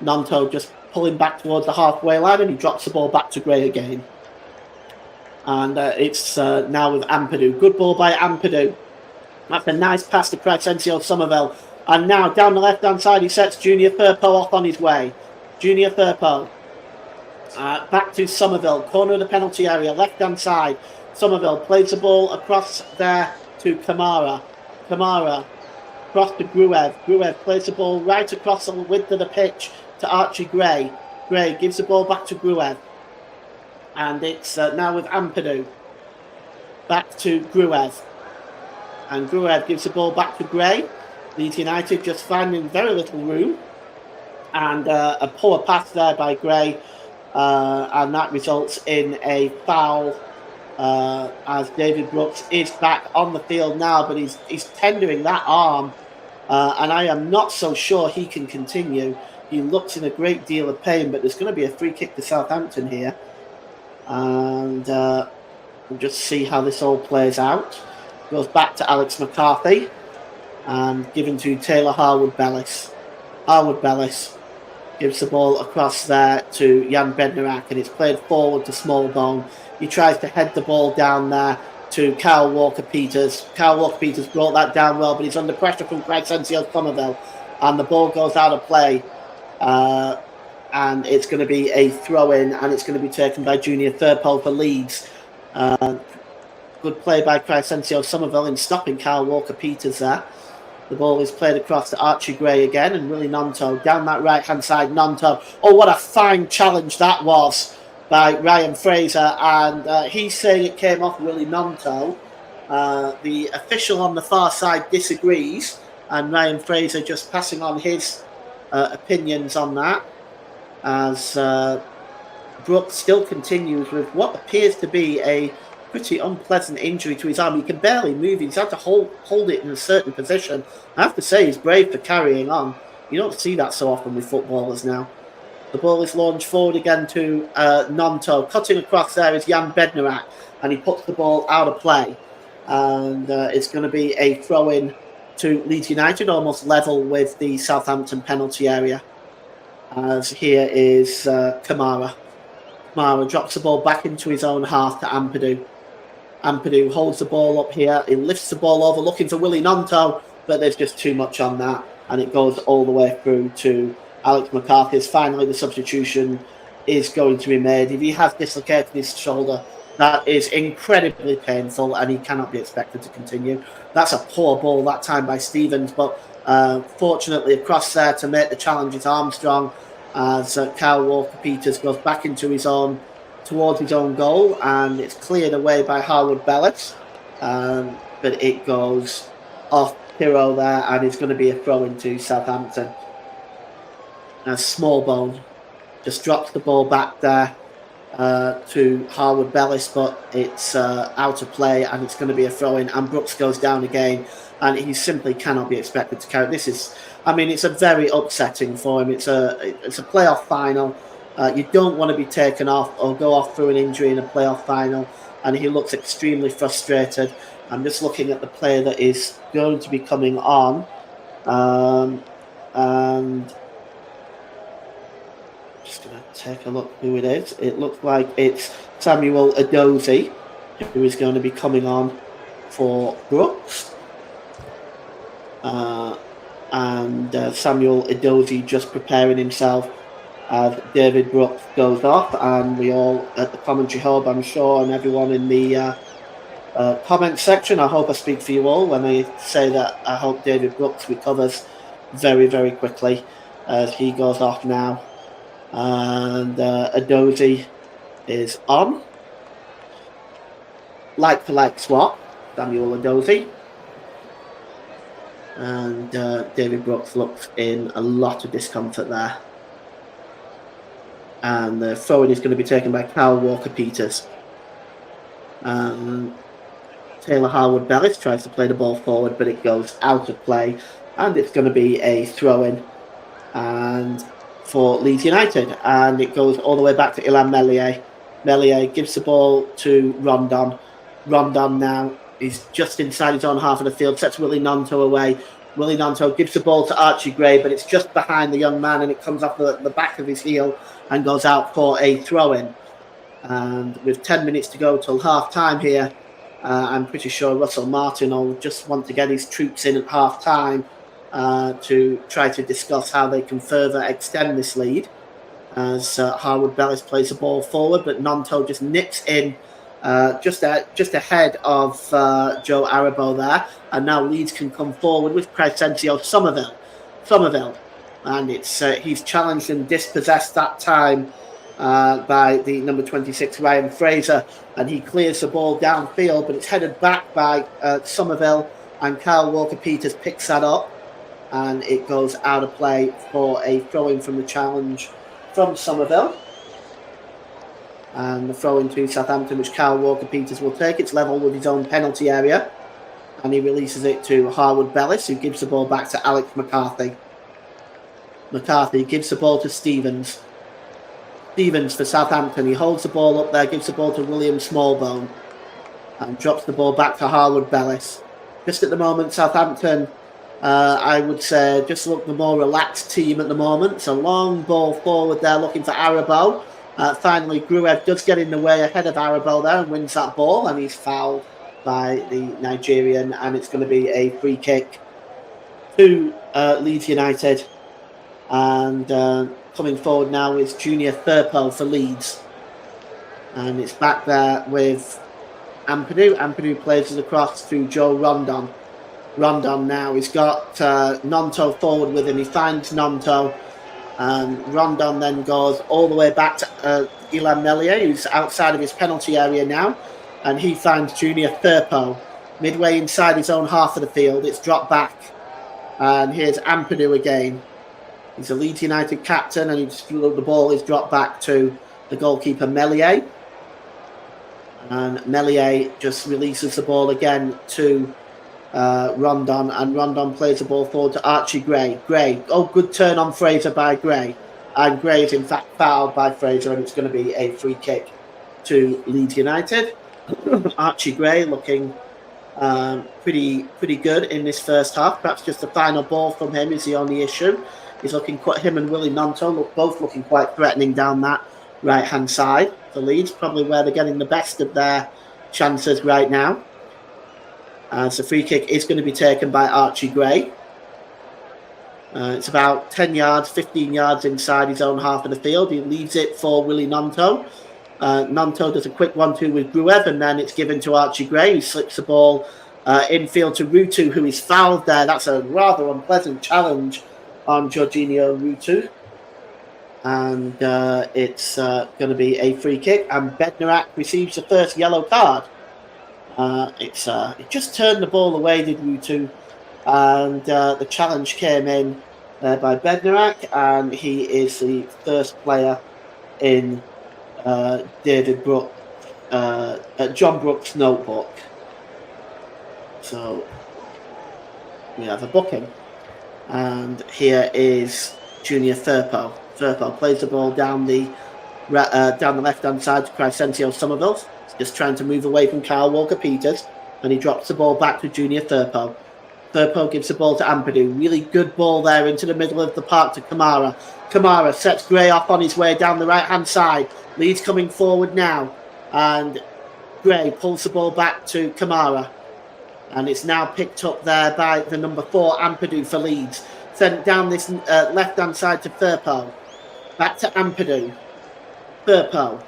Nonto just pulling back towards the halfway line, and he drops the ball back to Gray again. And it's now with Ampadu. Good ball by Ampadu. That's a nice pass to Crescencio Somerville. And now down the left-hand side, he sets Junior Firpo off on his way. Junior Firpo. Back to Somerville. Corner of the penalty area, left-hand side. Somerville plays the ball across there to Kamara. Kamara across to Gruev. Gruev plays the ball right across the width of the pitch to Archie Gray. Gray gives the ball back to Gruev. And it's now with Ampadu. Back to Gruev. And Gruev gives the ball back to Gray. Leeds United just finding very little room. And a poor pass there by Gray. And that results in a foul as David Brooks is back on the field now. But he's tendering that arm. And I am not so sure he can continue. He looks in a great deal of pain. But there's going to be a free kick to Southampton here. And we'll just see how this all plays out. Goes back to Alex McCarthy and given to Taylor Harwood-Bellis. Harwood-Bellis gives the ball across there to Jan Bednarak, and it's played forward to Smallbone. He tries to head the ball down there to Kyle Walker-Peters. Kyle Walker-Peters brought that down well, but he's under pressure from Crescencio Somerville, and the ball goes out of play. And it's going to be a throw-in, and it's going to be taken by Junior Firpo for Leeds. Good play by Crescencio Somerville in stopping Kyle Walker-Peters there. The ball is played across to Archie Gray again, and Willie Nonto down that right-hand side. Nonto. Oh, what a fine challenge that was by Ryan Fraser, and he's saying it came off Willie Nonto. The official on the far side disagrees, and Ryan Fraser just passing on his opinions on that. As Brooks still continues with what appears to be a pretty unpleasant injury to his arm. He can barely move. He's had to hold it in a certain position. I have to say he's brave for carrying on. You don't see that so often with footballers now. The ball is launched forward again to Nonto. Cutting across there is Jan Bednarak, and he puts the ball out of play. And it's going to be a throw-in to Leeds United, almost level with the Southampton penalty area. As here is Kamara. Kamara drops the ball back into his own half to Ampadu. Ampadu holds the ball up here. He lifts the ball over, looking for Willie Nonto, but there's just too much on that, and it goes all the way through to Alex McCarthy. Finally, the substitution is going to be made. If he has dislocated his shoulder, that is incredibly painful, and he cannot be expected to continue. That's a poor ball that time by Stevens, but fortunately across there to make the challenge is Armstrong, as Kyle Walker-Peters goes back into his own, towards his own goal, and it's cleared away by Harwood-Bellis, but it goes off Pirro there, and it's going to be a throw into Southampton. As Smallbone just drops the ball back there to Harwood-Bellis, but it's out of play, and it's going to be a throw-in, and Brooks goes down again, and he simply cannot be expected to carry. This is, I mean, it's a very upsetting for him. It's a playoff final. You don't want to be taken off or go off through an injury in a playoff final, and he looks extremely frustrated. I'm just looking at the player that is going to be coming on, and just going to take a look who it is. It looks like it's Samuel Edozie, who is going to be coming on for Brooks. And Samuel Edozie just preparing himself as David Brooks goes off, and we all at the commentary hub, I'm sure, and everyone in the comment section, I hope I speak for you all when I say that I hope David Brooks recovers very, very quickly as he goes off now. And Edozie is on. Like for like swap, Samuel Edozie. And David Brooks looks in a lot of discomfort there. And the throw-in is going to be taken by Kyle Walker-Peters. Taylor Harwood-Bellis tries to play the ball forward, but it goes out of play. And it's going to be a throw-in. And for Leeds United, and it goes all the way back to Illan Meslier. Meslier gives the ball to Rondon. Rondon now is just inside his own half of the field, sets Willie Gnonto away. Willie Gnonto gives the ball to Archie Gray, but it's just behind the young man, and it comes off the back of his heel and goes out for a throw-in. And with 10 minutes to go till half-time here, I'm pretty sure Russell Martin will just want to get his troops in at half-time to try to discuss how they can further extend this lead, as Harwood Bellis plays the ball forward, but Gnonto just nips in just ahead of Joe Arabo there, and now Leeds can come forward with Crescencio Somerville, and it's he's challenged and dispossessed that time by the number 26 Ryan Fraser, and he clears the ball downfield, but it's headed back by Somerville, and Kyle Walker-Peters picks that up, and it goes out of play for a throw-in from the challenge from Somerville. And the throw-in to Southampton, which Kyle Walker-Peters will take. It's level with his own penalty area, and he releases it to Harwood Bellis, who gives the ball back to Alex McCarthy. McCarthy gives the ball to Stevens. Stevens for Southampton. He holds the ball up there, gives the ball to William Smallbone, and drops the ball back to Harwood Bellis. Just at the moment, Southampton, I would say, just look the more relaxed team at the moment. It's a long ball forward there, looking for Arabo. Finally, Gruev does get in the way ahead of Arabo there and wins that ball, and he's fouled by the Nigerian, and it's going to be a free kick to Leeds United. And coming forward now is Junior Thurpo for Leeds, and it's back there with Ampadu. Ampadu plays it across to Joe Rondon. Rondon now, he's got Gnonto forward with him. He finds Gnonto, and Rondon then goes all the way back to Illan Meslier, who's outside of his penalty area now, and he finds Junior Thurpo midway inside his own half of the field. It's dropped back, and here's Ampadu again. He's a Leeds United captain, and the ball is dropped back to the goalkeeper Meslier, and Meslier just releases the ball again to Rondon, and Rondon plays the ball forward to Archie Gray. Good turn on Fraser by Gray, and Gray is in fact fouled by Fraser, and it's going to be a free kick to Leeds United. Archie Gray looking pretty good in this first half. Perhaps just the final ball from him is the only issue. He's looking quite, him and Willie Gnonto both looking quite threatening down that right hand side for Leeds, probably where they're getting the best of their chances right now. So free kick is going to be taken by Archie Gray. It's about 10 yards, 15 yards inside his own half of the field. He leaves it for Willie Gnonto. Gnonto does a quick 1-2 with Gruev, and then it's given to Archie Gray, who slips the ball infield to Rutu, who is fouled there. That's a rather unpleasant challenge on Jorginho Rutu. And it's going to be a free kick, and Bednarak receives the first yellow card. It just turned the ball away, did Rutu, and the challenge came in by Bednarak, and he is the first player in David Brook, John Brooks' notebook. So we have a booking, and here is Junior Thurpo. Thurpo plays the ball down the left-hand side to Crescencio Somerville. Just trying to move away from Kyle Walker-Peters, and he drops the ball back to Junior Thurpo. Thurpo gives the ball to Ampadu. Really good ball there into the middle of the park to Kamara. Kamara sets Gray off on his way down the right-hand side. Leeds coming forward now, and Gray pulls the ball back to Kamara, and it's now picked up there by the number 4 Ampadu for Leeds. Sent down this left-hand side to Thurpo. Back to Ampadu. Thurpo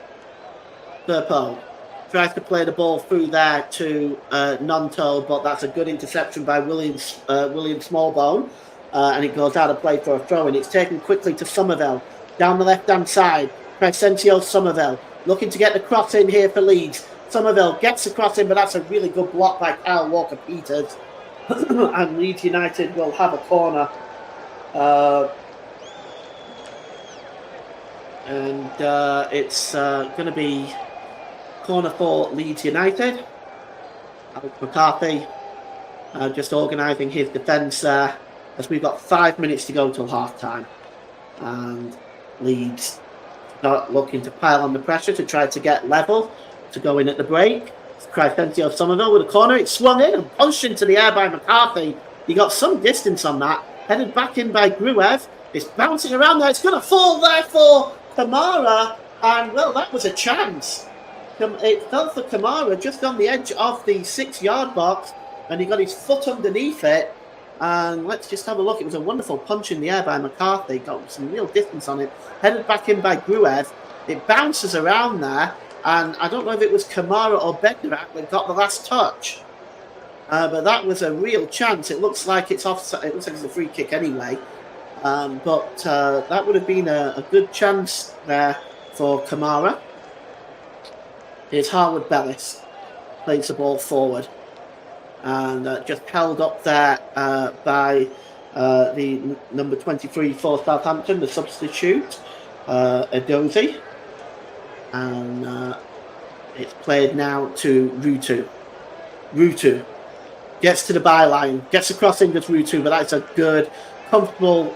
tries to play the ball through there to Gnonto, but that's a good interception by William Smallbone, and it goes out of play for a throw, and it's taken quickly to Somerville. Down the left-hand side, Crescencio Somerville, looking to get the cross in here for Leeds. Somerville gets the cross in, but that's a really good block by Kyle Walker-Peters, and Leeds United will have a corner. It's going to be corner for Leeds United. Alex McCarthy just organising his defence there, as we've got 5 minutes to go till half time. And Leeds not looking to pile on the pressure to try to get level, to go in at the break. Crysencio Somerville with a corner. It swung in and punched into the air by McCarthy. He got some distance on that. Headed back in by Gruev. It's bouncing around there. It's going to fall there for Kamara. And, well, that was a chance. It fell for Kamara just on the edge of the 6-yard box. And he got his foot underneath it. And let's just have a look. It was a wonderful punch in the air by McCarthy. Got some real distance on it. Headed back in by Gruev. It bounces around there. And I don't know if it was Kamara or Bednarak that got the last touch. But that was a real chance. It looks like it's offside. It looks like it's a free kick anyway. But that would have been a good chance there for Kamara. Here's Harwood Bellis. Plays the ball forward. And just held up there by the number 23 for Southampton, the substitute, Edozie. And it's played now to Rutu. Rutu gets to the byline, gets across into Rutu, but that's a good, comfortable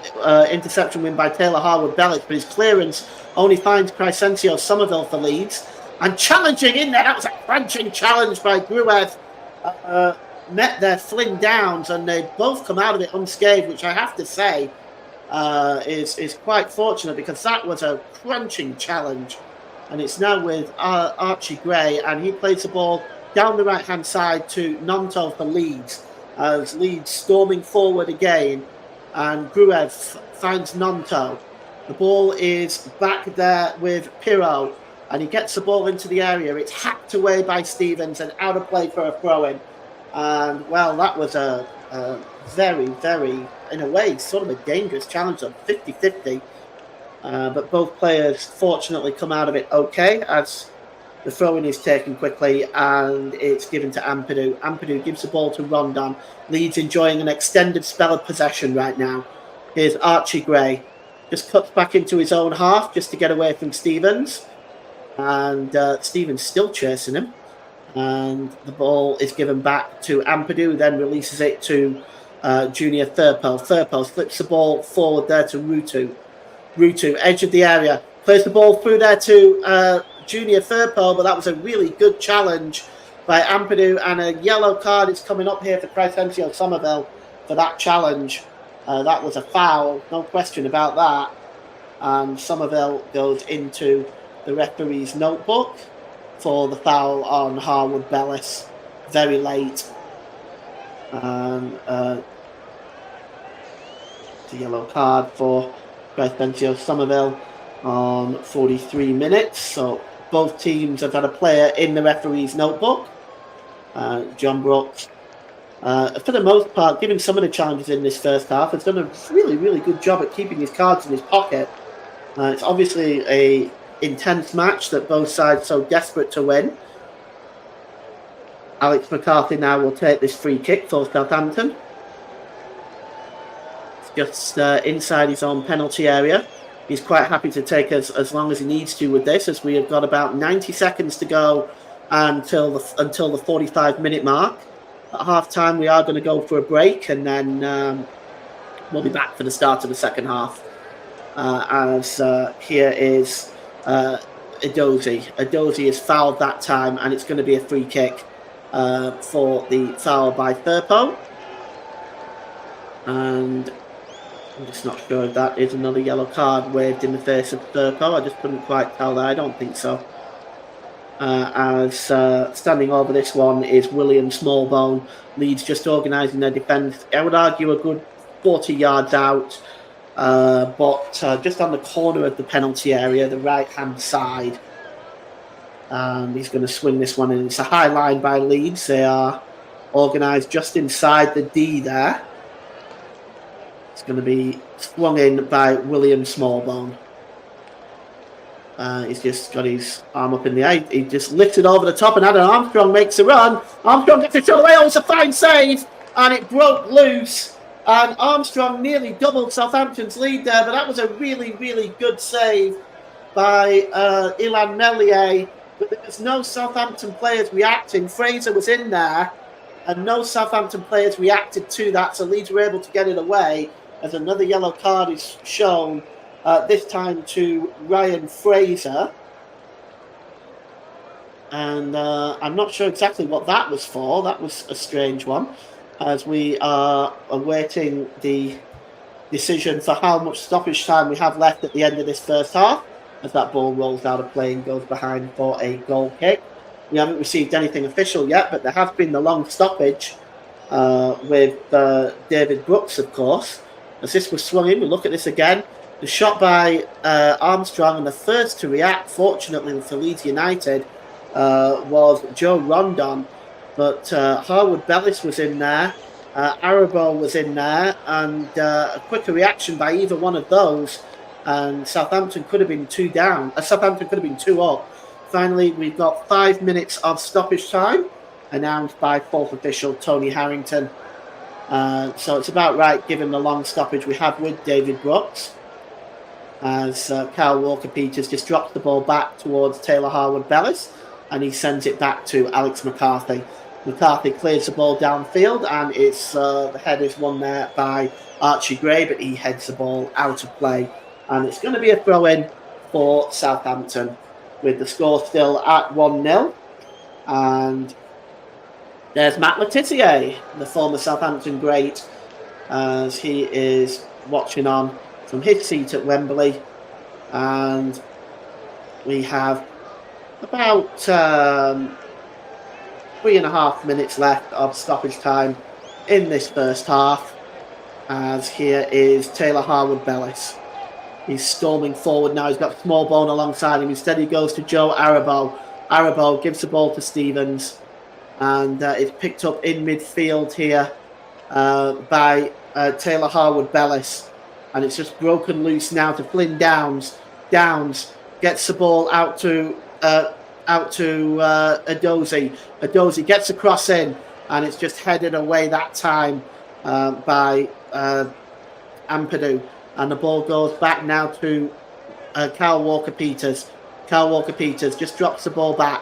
interception win by Taylor Harwood-Bellis, but his clearance only finds Crysencio Somerville for Leeds. And challenging in there, that was a crunching challenge by Gruev. Met their Flynn Downs, and they both come out of it unscathed, which I have to say is quite fortunate, because that was a crunching challenge. And it's now with Archie Gray, and he plays the ball down the right-hand side to Nonto for Leeds, as Leeds storming forward again, and Gruev finds Nonto. The ball is back there with Pirro, and he gets the ball into the area. It's hacked away by Stevens and out of play for a throw-in. And, well, that was a very, very, in a way, sort of a dangerous challenge, of 50-50. But both players fortunately come out of it okay, as the throw-in is taken quickly and it's given to Ampadu. Ampadu gives the ball to Rondon. Leeds enjoying an extended spell of possession right now. Here's Archie Gray. Just cuts back into his own half just to get away from Stevens. And Stevens still chasing him. And the ball is given back to Ampadu, then releases it to Junior Thurpo. Thurpo slips the ball forward there to Rutu. Rutu, edge of the area, plays the ball through there to Junior Thurpo, but that was a really good challenge by Ampadu, and a yellow card is coming up here for Crysencio Somerville for that challenge. That was a foul, no question about that. And Somerville goes into the referee's notebook for the foul on Harwood Bellis, very late. And the yellow card for Crysencio Somerville on 43 minutes. So both teams have had a player in the referee's notebook. John Brooks, for the most part, given some of the challenges in this first half, has done a really, really good job at keeping his cards in his pocket. It's obviously a intense match that both sides so desperate to win. Alex McCarthy now will take this free kick for Southampton. It's just inside his own penalty area. He's quite happy to take as long as he needs to with this, as we have got about 90 seconds to go until the 45-minute mark. At half-time, we are going to go for a break, and then we'll be back for the start of the second half. Here is Edozie. Edozie is fouled that time, and it's going to be a free kick for the foul by Thurpo. And I'm just not sure if that is another yellow card waved in the face of Thurpo. I just couldn't quite tell that. I don't think so. Standing over this one is William Smallbone. Leeds just organising their defence. I would argue a good 40 yards out, but just on the corner of the penalty area, the right-hand side. And he's going to swing this one in. It's a high line by Leeds. They are organised just inside the D there. It's going to be swung in by William Smallbone. He's just got his arm up in the air. He just lifted over the top, and Adam Armstrong makes a run. Armstrong gets it shot away. Oh, it's a fine save, and it broke loose. And Armstrong nearly doubled Southampton's lead there, but that was a really, really good save by Ilan Meslier. But there was no Southampton players reacting. Fraser was in there, and no Southampton players reacted to that, so Leeds were able to get it away, as another yellow card is shown this time to Ryan Fraser. And I'm not sure exactly what that was for. That was a strange one, as we are awaiting the decision for how much stoppage time we have left at the end of this first half, as that ball rolls out of play and goes behind for a goal kick. We haven't received anything official yet, but there has been the long stoppage with David Brooks, of course. As this was swung in, we look at this again. The shot by Armstrong, and the first to react, fortunately for Leeds United, was Joe Rondon. But Harwood Bellis was in there, Arabo was in there, and a quicker reaction by either one of those, and Southampton could have been 2 down. Southampton could have been 2 up. Finally, we've got 5 minutes of stoppage time, announced by fourth official Tony Harrington. So it's about right, given the long stoppage we have with David Brooks, as Kyle Walker-Peters just drops the ball back towards Taylor Harwood Bellis, and he sends it back to Alex McCarthy. McCarthy clears the ball downfield, and it's the head is won there by Archie Gray, but he heads the ball out of play. And it's going to be a throw-in for Southampton, with the score still at 1-0. And there's Matt Le Tissier, the former Southampton great, as he is watching on from his seat at Wembley. And we have about 3.5 minutes left of stoppage time in this first half, as here is Taylor Harwood Bellis. He's storming forward now. He's got Smallbone alongside him. Instead, he goes to Joe Arabo. Arabo gives the ball to Stevens, and it's picked up in midfield here by Taylor Harwood Bellis, and it's just broken loose now to Flynn Downs. Downs gets the ball out to Adozie. Adozie gets a cross in, and it's just headed away that time by Ampadu. And the ball goes back now to Kyle Walker-Peters. Kyle Walker-Peters just drops the ball back,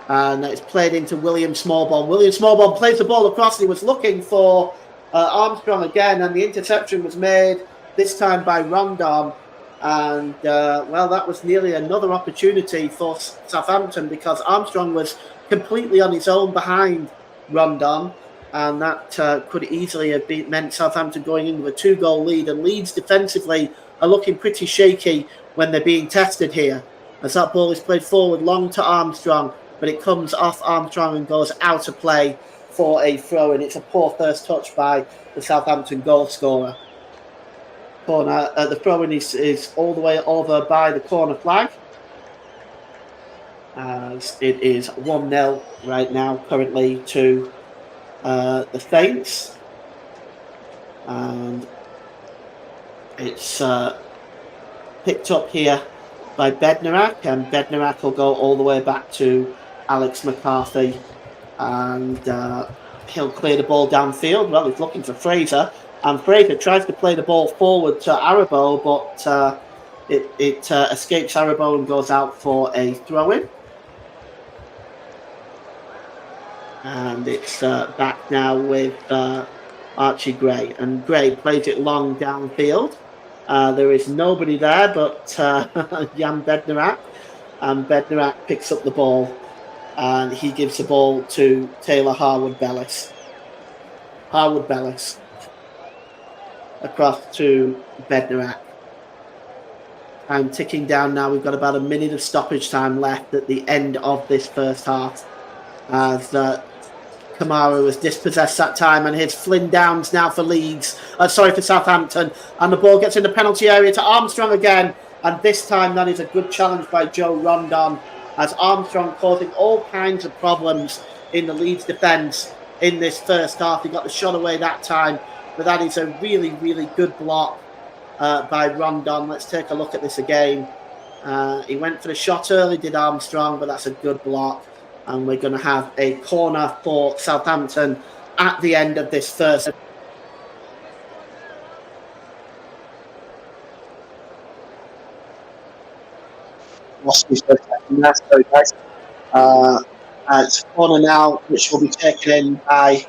and it's played into William Smallbone. William Smallbone plays the ball across. He was looking for Armstrong again, and the interception was made, this time by Rondon. And, well, that was nearly another opportunity for Southampton, because Armstrong was completely on his own behind Rondon, and that could easily have meant Southampton going in with a 2-goal lead. And Leeds defensively are looking pretty shaky when they're being tested here, as that ball is played forward long to Armstrong, but it comes off Armstrong and goes out of play for a throw, and it's a poor first touch by the Southampton goal scorer. Corner, the throw-in is all the way over by the corner flag, as it is 1-0 right now currently to the Saints, and it's picked up here by Bednarak, and Bednarak will go all the way back to Alex McCarthy, and he'll clear the ball downfield. Well, he's looking for Fraser, and Fraser tries to play the ball forward to Arabo, but it escapes Arabo and goes out for a throw-in. And it's back now with Archie Gray, and Gray plays it long downfield. There is nobody there but Jan Bednarak, and Bednarak picks up the ball, and he gives the ball to Taylor Harwood Bellis. Harwood Bellis across to Bednarak. Time ticking down now. We've got about a minute of stoppage time left at the end of this first half, as Kamara was dispossessed that time, and here's Flynn Downs now for for Southampton, and the ball gets in the penalty area to Armstrong again, and this time that is a good challenge by Joe Rondon, as Armstrong causing all kinds of problems in the Leeds defence in this first half. He got the shot away that time, but that is a really, really good block by Rondon. Let's take a look at this again. He went for the shot early, did Armstrong, but that's a good block. And we're going to have a corner for Southampton at the end of this first. Lost me for a second there, sorry guys. It's a corner now, which will be taken in by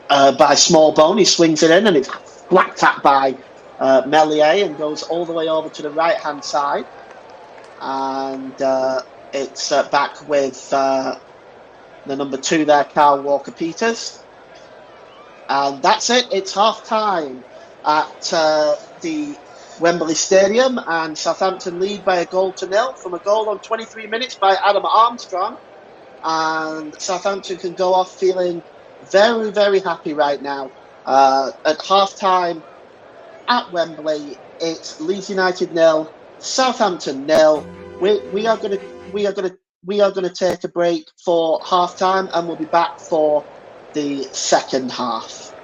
Smallbone. He swings it in, and it's whacked at by Melier and goes all the way over to the right-hand side. And it's back with the number 2 there, Carl Walker-Peters. And that's it. It's half-time at the Wembley Stadium, and Southampton lead by 1-0 from a goal on 23 minutes by Adam Armstrong. And Southampton can go off feeling very, very happy right now. At half-time at Wembley, it's Leeds United 0, Southampton 0. We are going to take a break for half-time, and we'll be back for the second half.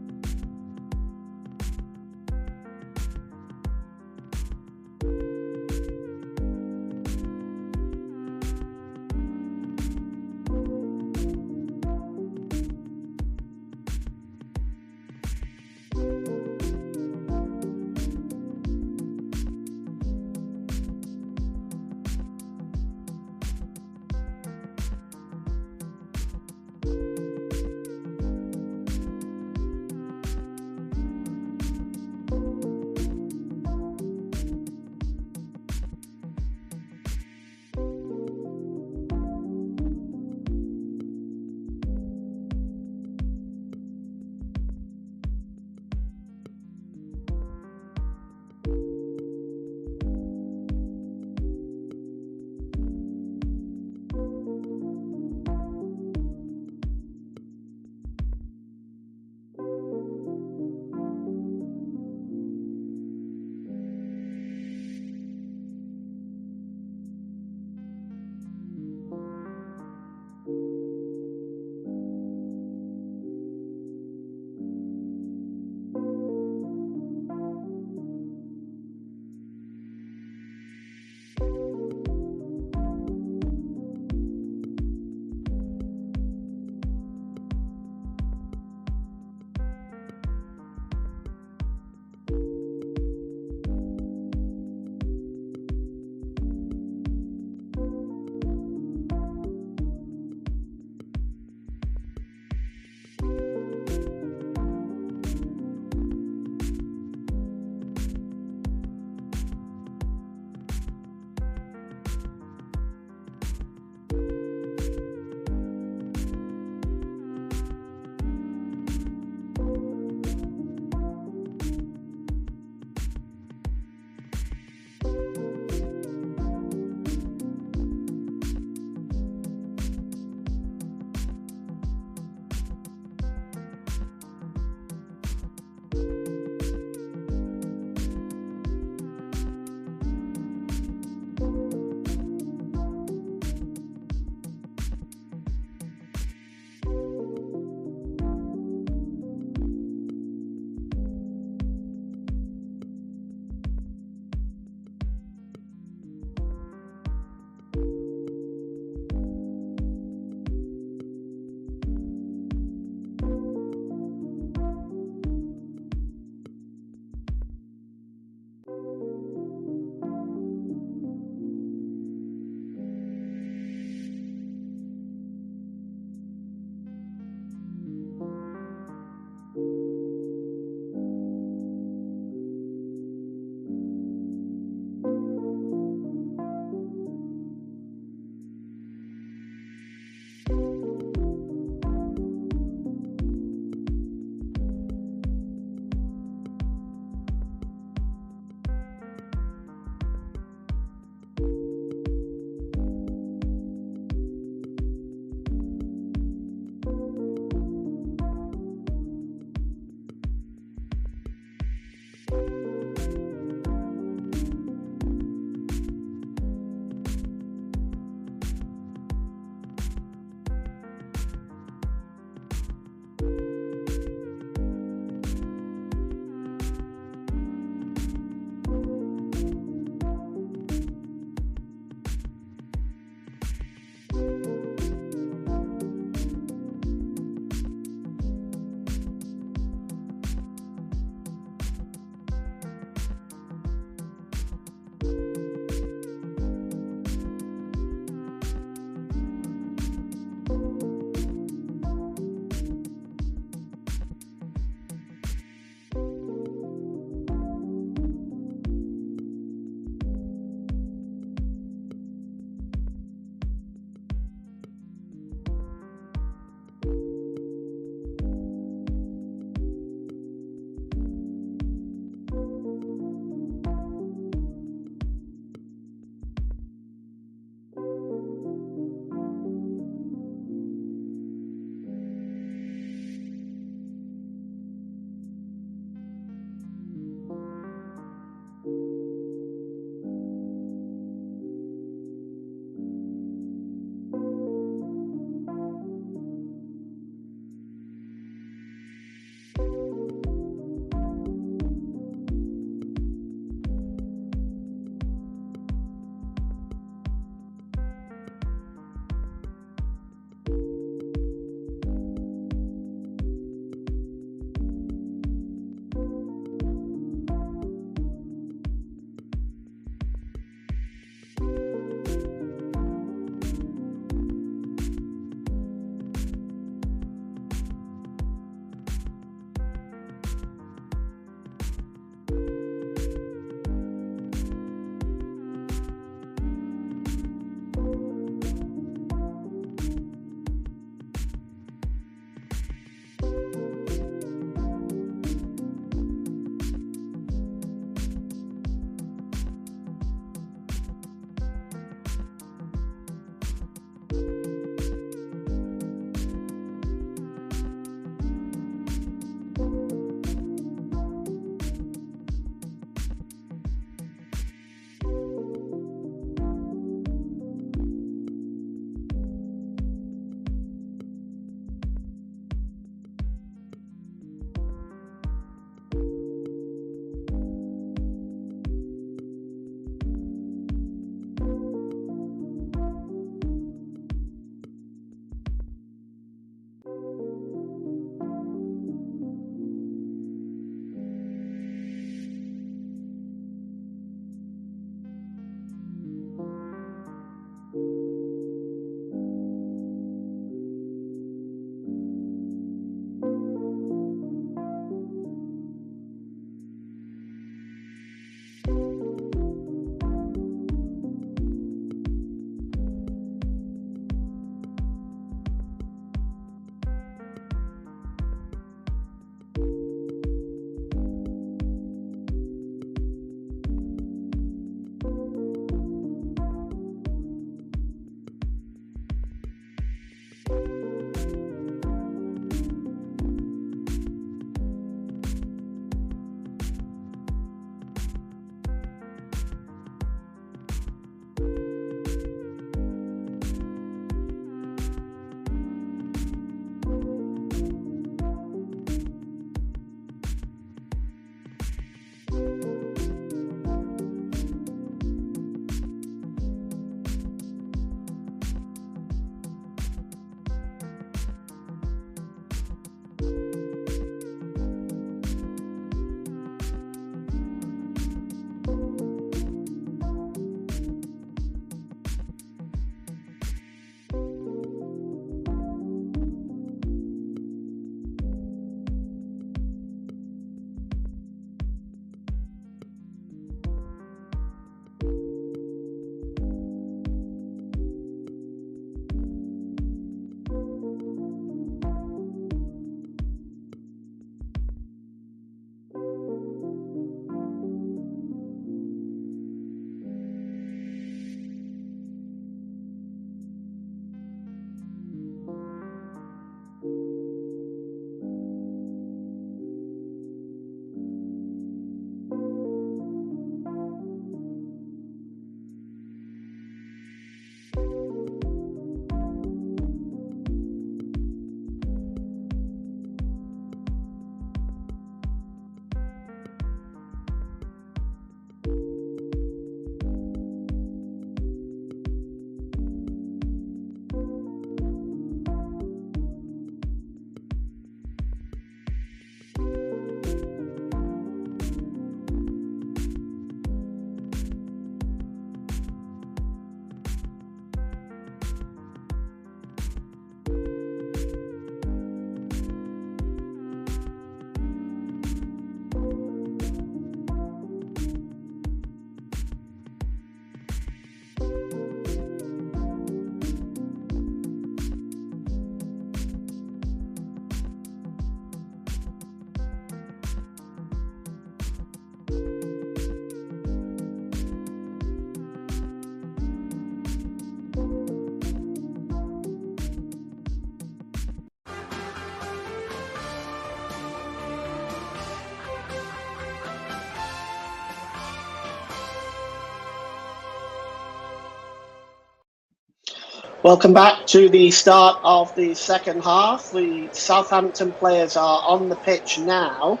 Welcome back to the start of the second half. The Southampton players are on the pitch now.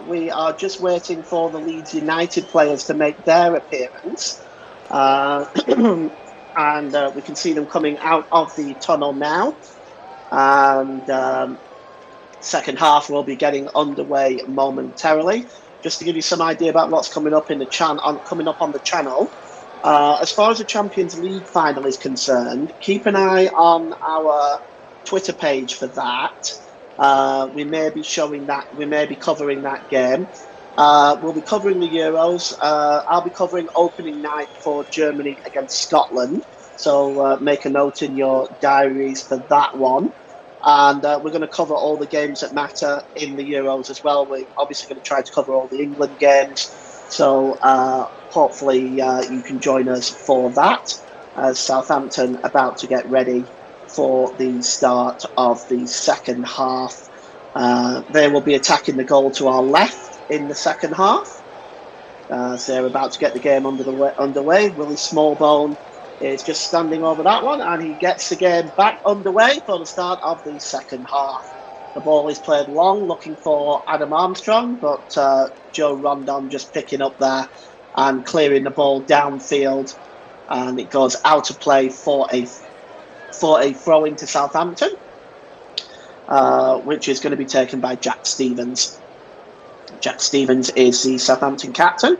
We are just waiting for the Leeds United players to make their appearance. And we can see them coming out of the tunnel now. And second half will be getting underway momentarily. Just to give you some idea about what's coming up in the coming up on the channel. As far as the Champions League final is concerned, keep an eye on our Twitter page for that. We may be showing that. We may be covering that game. We'll be covering the Euros. I'll be covering opening night for Germany against Scotland. So make a note in your diaries for that one. And we're going to cover all the games that matter in the Euros as well. We're obviously going to try to cover all the England games. So hopefully you can join us for that, as Southampton about to get ready for the start of the second half. They will be attacking the goal to our left in the second half. So they're about to get the game underway. Willie Smallbone is just standing over that one, and he gets the game back underway for the start of the second half. The ball is played long, looking for Adam Armstrong, but Joe Rondon just picking up there and clearing the ball downfield, and it goes out of play for a throw into Southampton, which is going to be taken by Jack Stevens. Jack Stevens is the Southampton captain,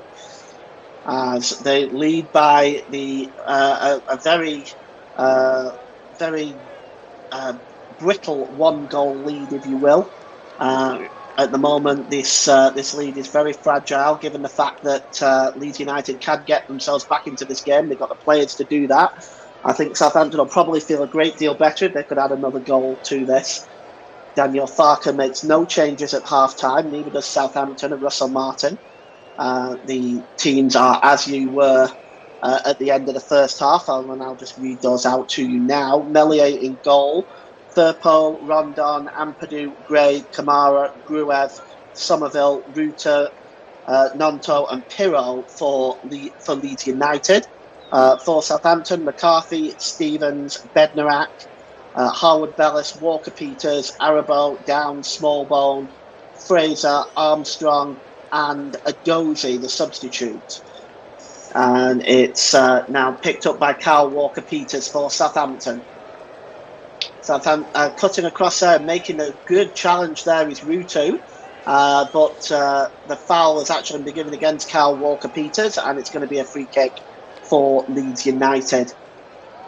as they lead by a very brittle one-goal lead, if you will. At the moment, this lead is very fragile, given the fact that Leeds United can get themselves back into this game. They've got the players to do that. I think Southampton will probably feel a great deal better if they could add another goal to this. Daniel Farke makes no changes at half-time, neither does Southampton and Russell Martin. The teams are as you were at the end of the first half, and I'll just read those out to you now. Meslier in goal, Firpo, Rondon, Ampadu, Gray, Kamara, Gruev, Somerville, Ruta, Nonto and Pirro for Leeds United. For Southampton, McCarthy, Stevens, Bednarak, Harwood Bellis, Walker-Peters, Arabo, Downs, Smallbone, Fraser, Armstrong and Adozie, the substitute. And it's now picked up by Kyle Walker-Peters for Southampton. Southampton cutting across there, making a good challenge there is Rutu, but the foul has actually been given against Kyle Walker-Peters, and it's going to be a free kick for Leeds United.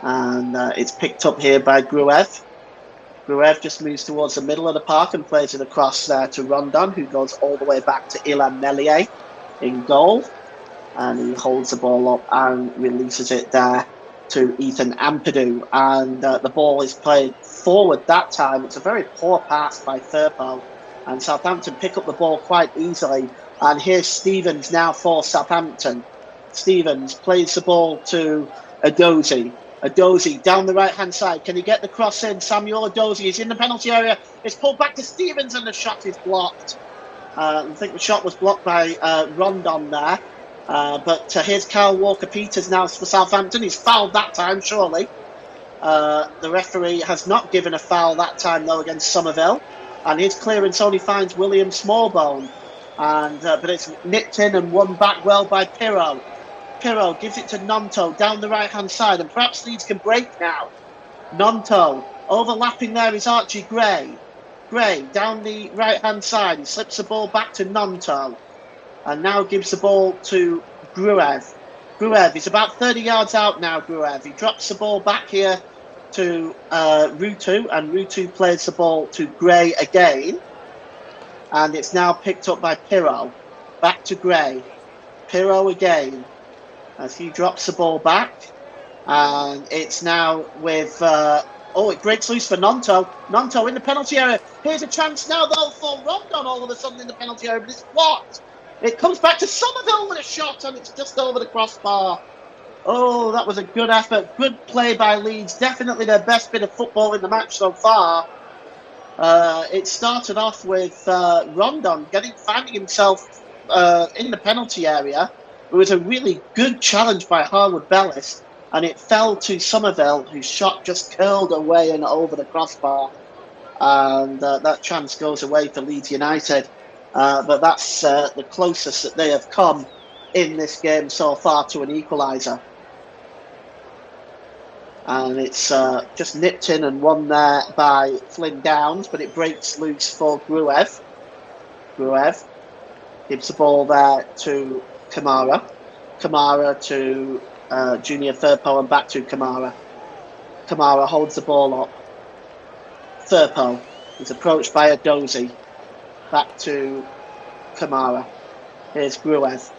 And it's picked up here by Gruev. Gruev just moves towards the middle of the park and plays it across there to Rondon, who goes all the way back to Ilan Meslier in goal. And he holds the ball up and releases it there to Ethan Ampadu. And the ball is played forward that time. It's a very poor pass by Firpo. And Southampton pick up the ball quite easily. And here's Stevens now for Southampton. Stevens plays the ball to Adozie. Adozie down the right-hand side. Can he get the cross in? Samuel Adozie is in the penalty area. It's pulled back to Stevens and the shot is blocked. I think the shot was blocked by Rondon there. But here's Kyle Walker-Peters now for Southampton. He's fouled that time, surely. The referee has not given a foul that time, though, against Somerville. And his clearance only finds William Smallbone. But it's nipped in and won back well by Pirro. Pirro gives it to Nonto down the right-hand side, and perhaps Leeds can break now. Nonto, overlapping there is Archie Gray. Gray down the right-hand side, he slips the ball back to Nonto, and now gives the ball to Gruev. Gruev is about 30 yards out now, Gruev. He drops the ball back here to Rutu, and Rutu plays the ball to Gray again. And it's now picked up by Pirro. Back to Gray. Pirro again, as he drops the ball back. And it's now with... it breaks loose for Nonto. Nonto in the penalty area. Here's a chance now, though, for Rondon all of a sudden in the penalty area, but it's blocked. It comes back to Somerville with a shot, and it's just over the crossbar. Oh, that was a good effort. Good play by Leeds. Definitely their best bit of football in the match so far. It started off with Rondon finding himself in the penalty area. It was a really good challenge by Harwood Bellis. and it fell to Somerville, whose shot just curled away and over the crossbar, and that chance goes away for Leeds United. But that's the closest that they have come in this game so far to an equaliser. And it's just nipped in and won there by Flynn Downs, but it breaks loose for Gruev. Gruev gives the ball there to Kamara. Kamara to Junior Firpo and back to Kamara. Kamara holds the ball up. Firpo is approached by a Dozy. Back to Kamara. Here's Gruev.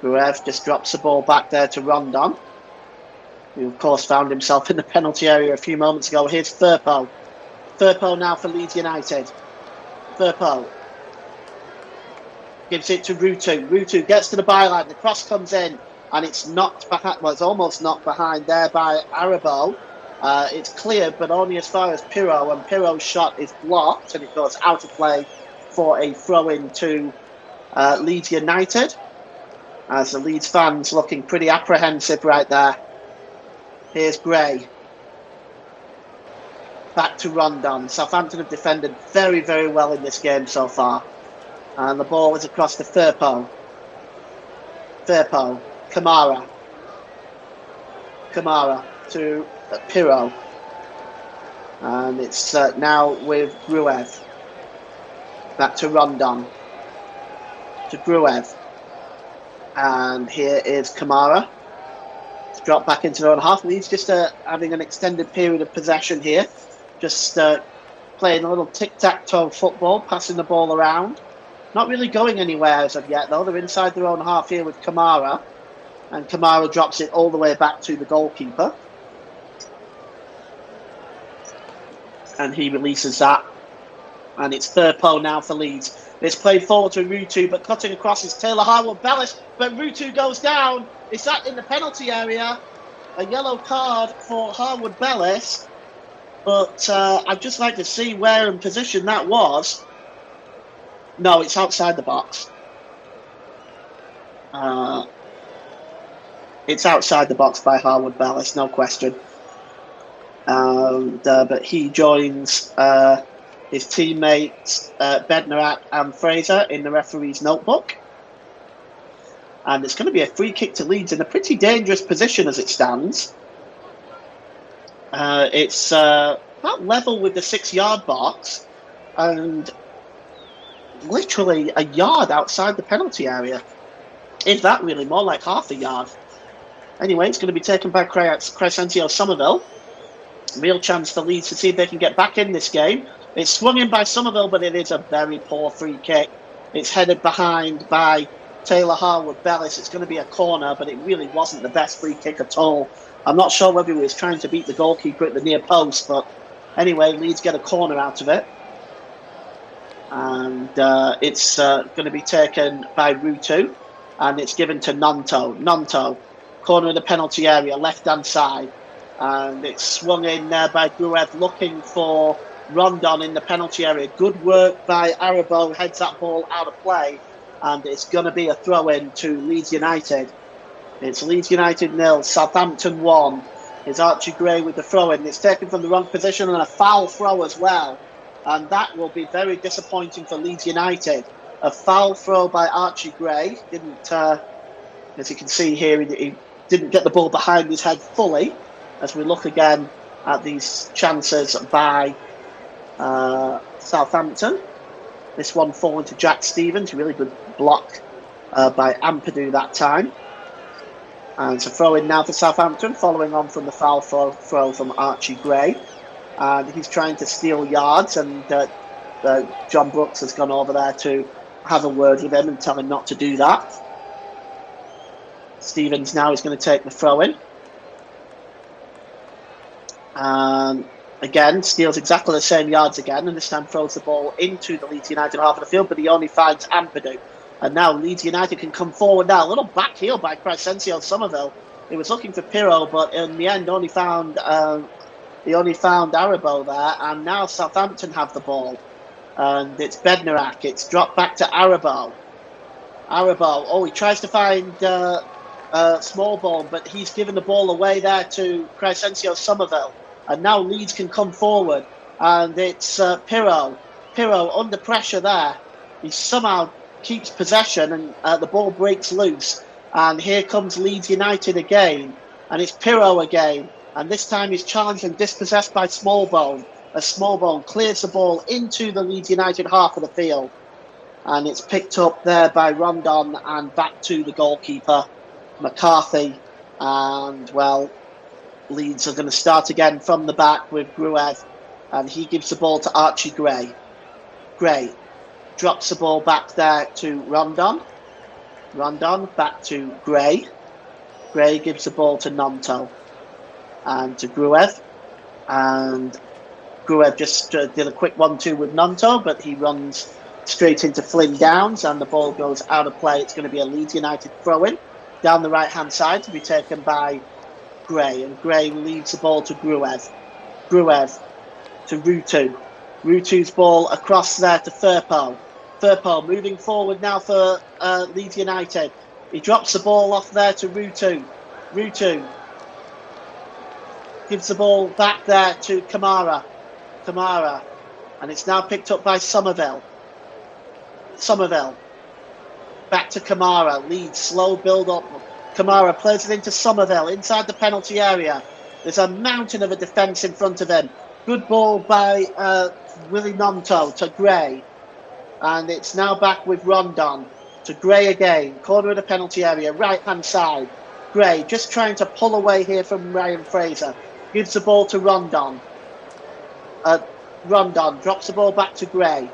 Gruev just drops the ball back there to Rondon, who of course found himself in the penalty area a few moments ago. Here's Firpo. Firpo now for Leeds United. Firpo gives it to Rutu. Rutu gets to the byline. The cross comes in and it's knocked behind. Well, it's almost knocked behind there by Arabo. It's cleared, but only as far as Pirro, and Pirro's shot is blocked and it goes out of play for a throw-in to Leeds United, as the Leeds fans looking pretty apprehensive right there. Here's Gray. Back to Rondon. Southampton have defended very, very well in this game so far. And the ball is across to Firpo. Firpo. Kamara. Kamara to Pirro. And it's now with Gruev. Back to Rondon. To Gruev. And here is Kamara. It's dropped back into their own half. Leeds just having an extended period of possession here. Just playing a little tic-tac-toe football, passing the ball around. Not really going anywhere as of yet, though. They're inside their own half here with Kamara. And Kamara drops it all the way back to the goalkeeper. And he releases that. And it's Firpo now for Leeds. It's played forward to Rutu, but cutting across is Taylor Harwood-Bellis. But Rutu goes down. It's that in the penalty area. A yellow card for Harwood-Bellis. But I'd just like to see where in position that was. No, it's outside the box. It's outside the box by Harwood-Bellis, no question. But he joins his teammates Bednarak and Fraser in the referee's notebook. And it's going to be a free kick to Leeds in a pretty dangerous position as it stands. It's about level with the 6-yard box and literally a yard outside the penalty area. If that really, more like half a yard. Anyway, it's going to be taken by Crescencio Somerville. Real chance for Leeds to see if they can get back in this game. It's swung in by Somerville, but it is a very poor free kick. It's headed behind by Taylor Harwood-Bellis. It's going to be a corner, but it really wasn't the best free kick at all. I'm not sure whether he was trying to beat the goalkeeper at the near post, but anyway, Leeds get a corner out of it. And it's going to be taken by Rutu, and it's given to Nonto. Nonto, corner of the penalty area, left-hand side. And it's swung in there by Gruev, looking for Rondon in the penalty area. Good work by Arabo, heads that ball out of play. And it's going to be a throw-in to Leeds United. It's Leeds United 0, Southampton 1. It's Archie Gray with the throw-in. It's taken from the wrong position and a foul throw as well. And that will be very disappointing for Leeds United. A foul throw by Archie Gray. Didn't, as you can see here, he didn't get the ball behind his head fully. As we look again at these chances by Southampton. This one falling to Jack Stevens. Really good block by Ampadu that time. And it's a throw-in now for Southampton, following on from the foul throw from Archie Gray. And he's trying to steal yards, and John Brooks has gone over there to have a word with him and tell him not to do that. Stevens now is going to take the throw-in. Again, steals exactly the same yards again, and this time throws the ball into the Leeds United half of the field, but he only finds Ampadu. And now Leeds United can come forward now. A little back heel by Crescencio Somerville. He was looking for Pirro, but in the end only found Arabo there. And now Southampton have the ball. And it's Bednarak. It's dropped back to Arabo. Arabo. Oh, he tries to find small ball, but he's given the ball away there to Crescencio Somerville. And now Leeds can come forward. And it's Pirro. Pirro under pressure there. He somehow keeps possession and the ball breaks loose. And here comes Leeds United again. And it's Pirro again. And this time he's challenged and dispossessed by Smallbone. As Smallbone clears the ball into the Leeds United half of the field. And it's picked up there by Rondon and back to the goalkeeper, McCarthy. And, well, Leeds are going to start again from the back with Gruev. And he gives the ball to Archie Gray. Gray drops the ball back there to Rondon. Rondon back to Gray. Gray gives the ball to Nonto and to Gruev. And Gruev just did a quick 1-2 with Nonto, but he runs straight into Flynn Downs and the ball goes out of play. It's going to be a Leeds United throw-in down the right-hand side to be taken by Gray. And Gray leaves the ball to Gruev. Gruev to Rutu. Rutu's ball across there to Firpo. Firpo moving forward now for Leeds United. He drops the ball off there to Rutu. Rutu gives the ball back there to Kamara. Kamara. And it's now picked up by Somerville. Somerville. Back to Kamara. Leeds slow build up. Kamara plays it into Somerville inside the penalty area. There's a mountain of a defence in front of him. Good ball by Willie Nonto to Gray. And it's now back with Rondon to Gray again. Corner of the penalty area, right-hand side. Gray just trying to pull away here from Ryan Fraser. Gives the ball to Rondon. Rondon drops the ball back to Gray.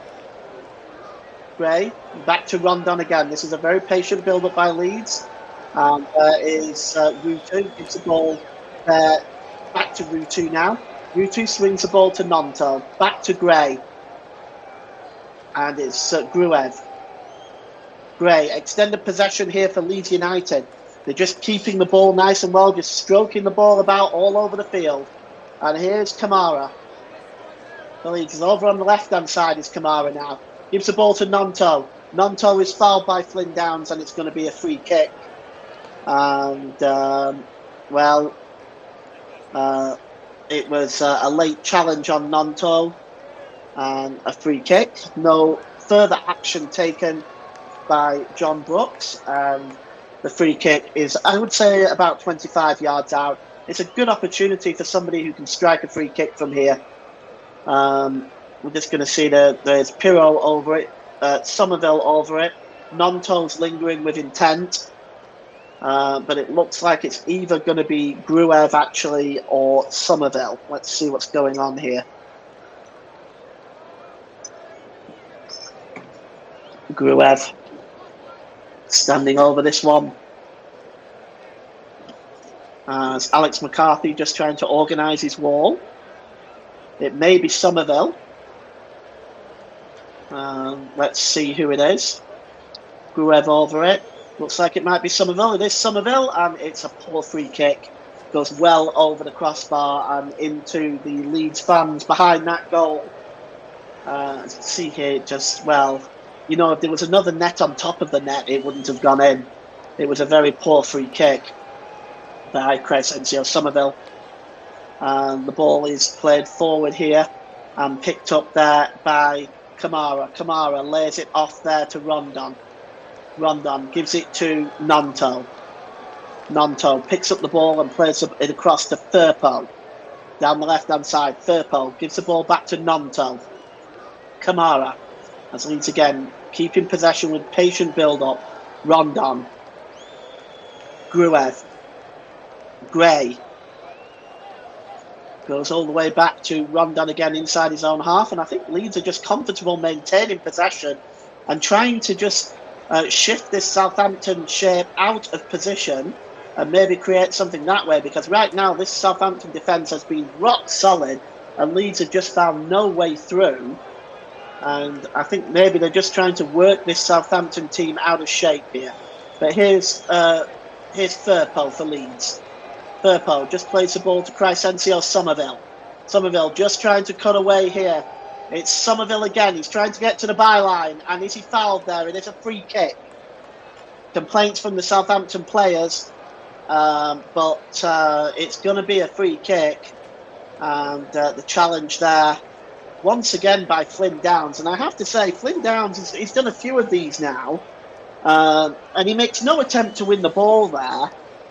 Gray back to Rondon again. This is a very patient build-up by Leeds. And is Rutu gives the ball back to Rutu now. Rutu swings the ball to Nonto. Back to Gray. And it's Gruev. Gray, extended possession here for Leeds United. They're just keeping the ball nice and well, just stroking the ball about all over the field. And here's Kamara. The Leeds is over on the left-hand side is Kamara now. Gives the ball to Nonto. Nonto is fouled by Flynn Downs and it's going to be a free kick. And, it was a late challenge on Nonto and a free kick. No further action taken by John Brooks. And the free kick is, I would say, about 25 yards out. It's a good opportunity for somebody who can strike a free kick from here. We're just going to see there's Pirro over it, Somerville over it. Nonto's lingering with intent. But it looks like it's either going to be Gruev actually or Somerville. Let's see what's going on here. Gruev standing over this one. As Alex McCarthy just trying to organise his wall. It may be Somerville. Let's see who it is. Gruev over it. Looks like it might be Somerville. It is Somerville, and it's a poor free kick. Goes well over the crossbar and into the Leeds fans behind that goal. See here, just, well, you know, if there was another net on top of the net, it wouldn't have gone in. It was a very poor free kick by Crescencio Somerville. And the ball is played forward here and picked up there by Kamara. Kamara lays it off there to Rondon. Rondon gives it to Nonto. Nonto picks up the ball and plays it across to Firpo. Down the left-hand side, Firpo gives the ball back to Nonto. Kamara, as Leeds again, keeping possession with patient build-up. Rondon. Gruev. Gray. Goes all the way back to Rondon again inside his own half. And I think Leeds are just comfortable maintaining possession and trying to just shift this Southampton shape out of position and maybe create something that way, because right now this Southampton defence has been rock solid and Leeds have just found no way through. And I think maybe they're just trying to work this Southampton team out of shape here. But here's Firpo for Leeds. Firpo just plays the ball to Crescencio Somerville. Somerville just trying to cut away here. It's Somerville again. He's trying to get to the byline. And is he fouled there? It is a free kick. Complaints from the Southampton players. but it's going to be a free kick, and the challenge there once again by Flynn Downs. And I have to say, Flynn Downs, he's done a few of these now, and he makes no attempt to win the ball there.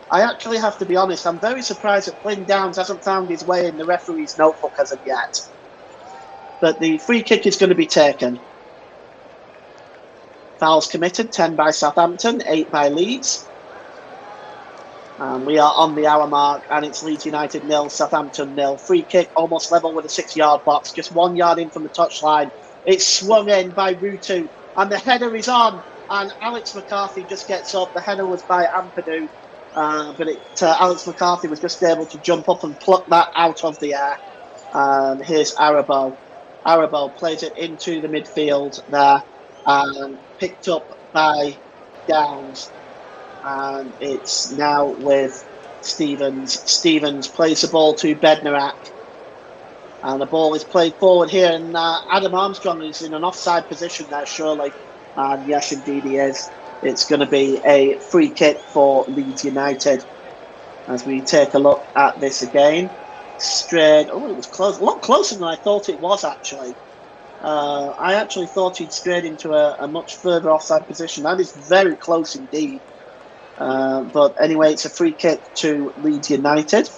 I actually have to be honest, I'm very surprised that Flynn Downs hasn't found his way in the referee's notebook as of yet. But the free kick is going to be taken. Fouls committed, 10 by Southampton, 8 by Leeds. And we are on the hour mark, and it's Leeds United 0, Southampton 0. Free kick, almost level with a 6-yard box, just 1 yard in from the touchline. It's swung in by Rutu, and the header is on, and Alex McCarthy just gets up. The header was by Ampadu, but Alex McCarthy was just able to jump up and pluck that out of the air. And here's Arabo. Arabo plays it into the midfield there, and picked up by Downs. And it's now with Stevens. Stevens plays the ball to Bednarak. And the ball is played forward here. And Adam Armstrong is in an offside position there, surely. And yes, indeed he is. It's going to be a free kick for Leeds United. As we take a look at this again. Strayed. Oh, it was close. A lot closer than I thought it was, actually. I actually thought he'd strayed into a much further offside position. That is very close indeed. But anyway, it's a free kick to Leeds United.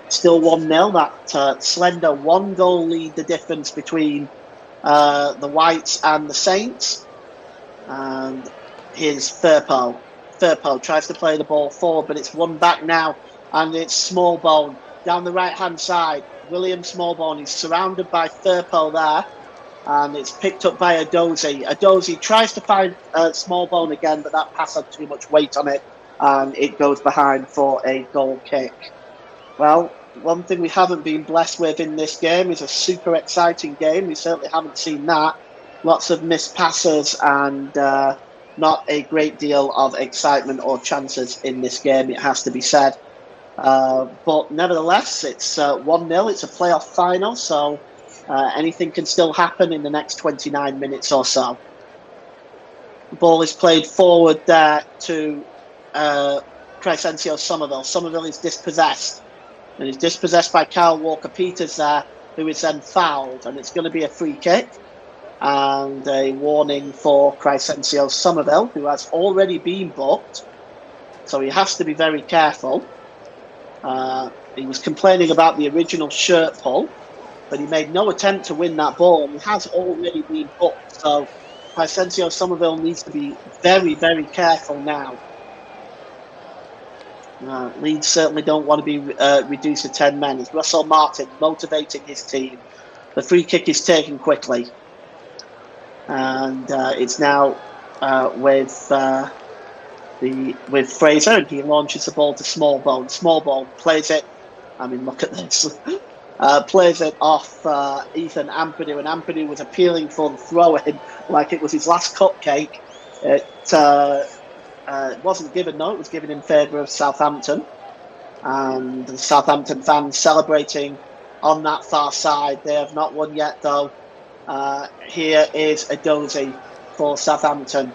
Still 1-0. That slender 1-goal lead, the difference between the Whites and the Saints. And here's Firpo. Firpo tries to play the ball forward, but it's won back now. And it's Smallbone down the right-hand side. William Smallbone is surrounded by Firpo there. And it's picked up by Adozi. Adozi tries to find Smallbone again, but that pass had too much weight on it, and it goes behind for a goal kick. Well, one thing we haven't been blessed with in this game is a super exciting game. We certainly haven't seen that. Lots of missed passes and not a great deal of excitement or chances in this game, it has to be said. But nevertheless, it's 1-0. It's a playoff final, so anything can still happen in the next 29 minutes or so. The ball is played forward there to Crescencio Somerville. Somerville is dispossessed. And he's dispossessed by Kyle Walker-Peters there, who is then fouled. And it's going to be a free kick. And a warning for Crescencio Somerville, who has already been booked. So he has to be very careful. He was complaining about the original shirt pull, but he made no attempt to win that ball, and he has already been booked. So Crescencio Somerville needs to be very, very careful now. Leeds certainly don't want to be reduced to 10 men. It's Russell Martin motivating his team. The free kick is taken quickly. And it's now with Fraser, and he launches the ball to Smallbone. Smallbone plays it. I mean, look at this. Plays it off Ethan Ampadu, and Ampadu was appealing for the throw-in like it was his last cupcake. It wasn't given, though. It was given in favour of Southampton. And the Southampton fans celebrating on that far side. They have not won yet, though. Here is Adozi for Southampton.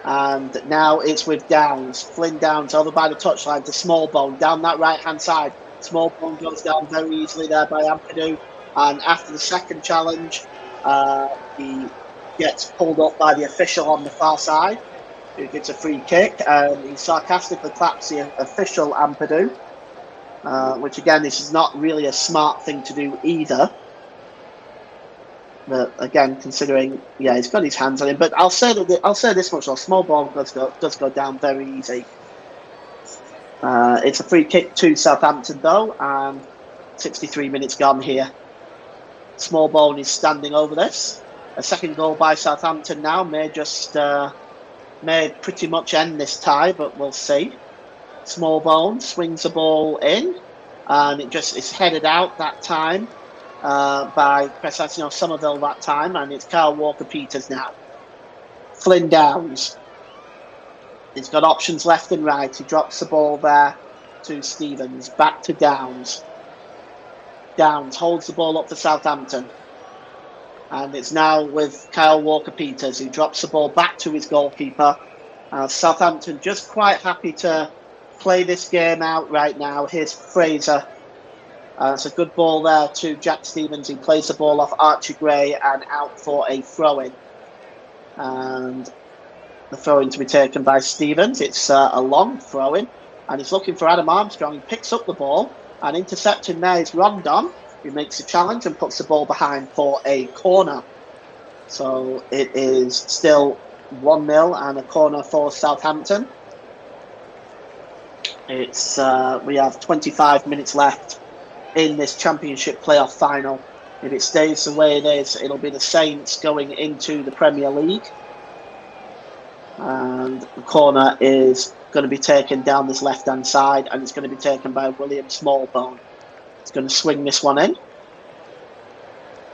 And now it's with Downs. Flynn Downs over by the touchline to Smallbone down that right-hand side. Smallbone goes down very easily there by Ampadu. And after the second challenge, he gets pulled up by the official on the far side, who gets a free kick. And he sarcastically claps the official Ampadu, which again, this is not really a smart thing to do either. But again, considering, yeah, he's got his hands on him. But I'll say this much: though, Smallbone does go down very easy. It's a free kick to Southampton, though, and 63 minutes gone here. Smallbone is standing over this. A second goal by Southampton now may pretty much end this tie, but we'll see. Smallbone swings the ball in, and it's headed out that time. By Crescencio Somerville that time, and it's Kyle Walker-Peters now. Flynn Downs. He's got options left and right. He drops the ball there to Stevens. Back to Downs. Downs holds the ball up for Southampton. And it's now with Kyle Walker-Peters, who drops the ball back to his goalkeeper. Southampton just quite happy to play this game out right now. Here's Fraser. It's a good ball there to Jack Stevens. He plays the ball off Archie Gray and out for a throw-in. And the throw-in to be taken by Stevens. It's a long throw-in. And he's looking for Adam Armstrong. He picks up the ball. And intercepting there is Rondon, who makes a challenge and puts the ball behind for a corner. So it is still 1-0 and a corner for Southampton. It's we have 25 minutes left in this Championship playoff final. If it stays the way it is, it'll be the Saints going into the Premier League. And the corner is going to be taken down this left-hand side, and it's going to be taken by William Smallbone. It's going to swing this one in.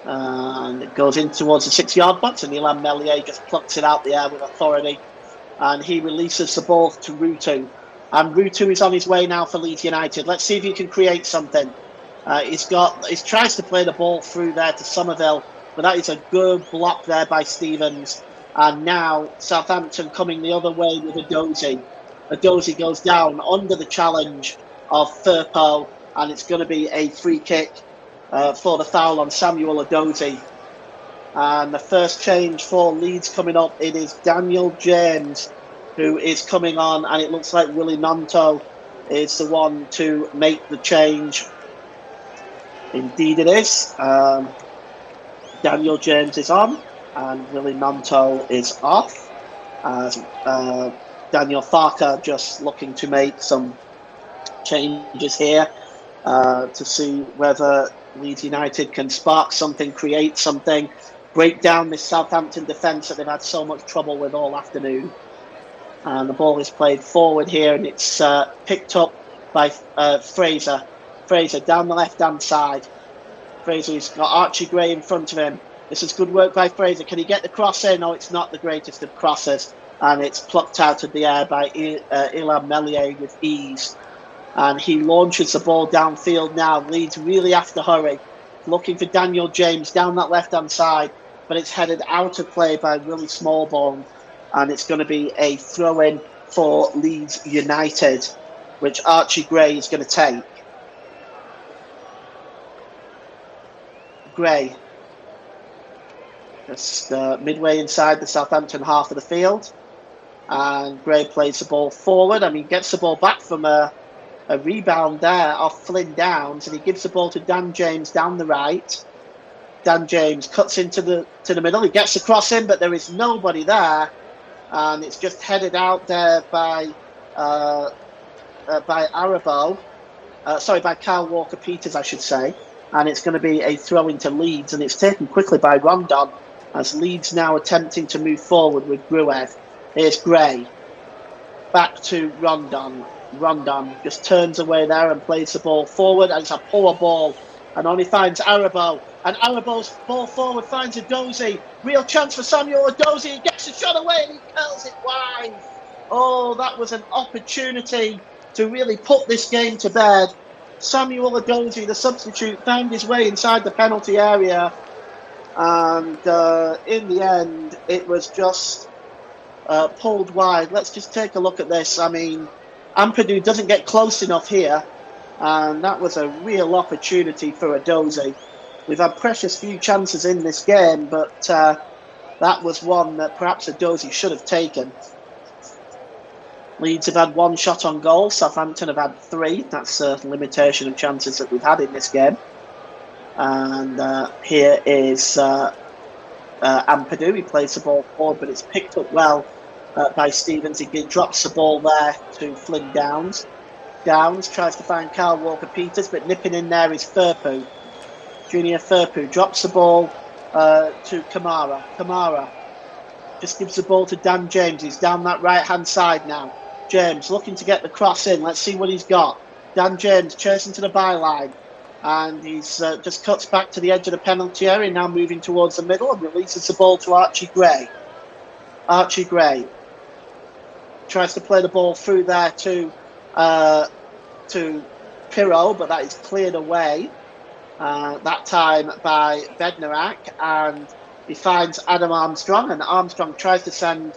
And it goes in towards the 6-yard box, and Ilan Meslier just plucks it out the air with authority. And he releases the ball to Rutu. And Rutu is on his way now for Leeds United. Let's see if he can create something. He tries to play the ball through there to Somerville, but that is a good block there by Stevens. And now Southampton coming the other way with Edozie. Edozie goes down under the challenge of Firpo, and it's going to be a free kick for the foul on Samuel Edozie. And the first change for Leeds coming up, it is Daniel James who is coming on, and it looks like Willie Nanto is the one to make the change. Indeed it is. Daniel James is on and Willie Nanto is off. Daniel Farker just looking to make some changes here to see whether Leeds United can spark something, create something, break down this Southampton defence that they've had so much trouble with all afternoon. And the ball is played forward here, and it's picked up by Fraser. Fraser down the left-hand side. Fraser's got Archie Gray in front of him. This is good work by Fraser. Can he get the cross in? No, it's not the greatest of crosses. And it's plucked out of the air by Ilan Meslier with ease. And he launches the ball downfield now. Leeds really have to hurry. Looking for Daniel James down that left-hand side. But it's headed out of play by Willie Smallbone. And it's going to be a throw-in for Leeds United, which Archie Gray is going to take. Gray, just midway inside the Southampton half of the field. And Gray plays the ball forward. I mean, gets the ball back from a rebound there off Flynn Downs, and he gives the ball to Dan James down the right. Dan James cuts into the middle. He gets the cross in, but there is nobody there. And it's just headed out there by Arabo. By Kyle Walker-Peters, I should say. And it's going to be a throw into Leeds, and it's taken quickly by Rondon, as Leeds now attempting to move forward with Gruev. Here's Gray. Back to Rondon. Rondon just turns away there and plays the ball forward, and it's a poor ball. And only finds Arabo. And Arabo's ball forward finds Edozie. Real chance for Samuel Edozie. He gets the shot away and he curls it wide. Oh, that was an opportunity to really put this game to bed. Samuel Edozie, the substitute, found his way inside the penalty area. And in the end, it was just pulled wide. Let's just take a look at this. I mean, Ampadu doesn't get close enough here. And that was a real opportunity for Edozie. We've had precious few chances in this game, but that was one that perhaps Edozie should have taken. Leeds have had one shot on goal. Southampton have had 3. That's a limitation of chances that we've had in this game. And here is Ampadu. He plays the ball forward, but it's picked up well by Stevens. He drops the ball there to Flynn Downs. Downs tries to find Kyle Walker-Peters, but nipping in there is Firpo. Junior Firpo drops the ball to Kamara. Kamara just gives the ball to Dan James. He's down that right-hand side now. James looking to get the cross in. Let's see what he's got. Dan James chasing to the byline. And he's just cuts back to the edge of the penalty area, now moving towards the middle and releases the ball to Archie Gray. Archie Gray tries to play the ball through there to Pirro, but that is cleared away that time by Bednarak, and he finds Adam Armstrong, and Armstrong tries to send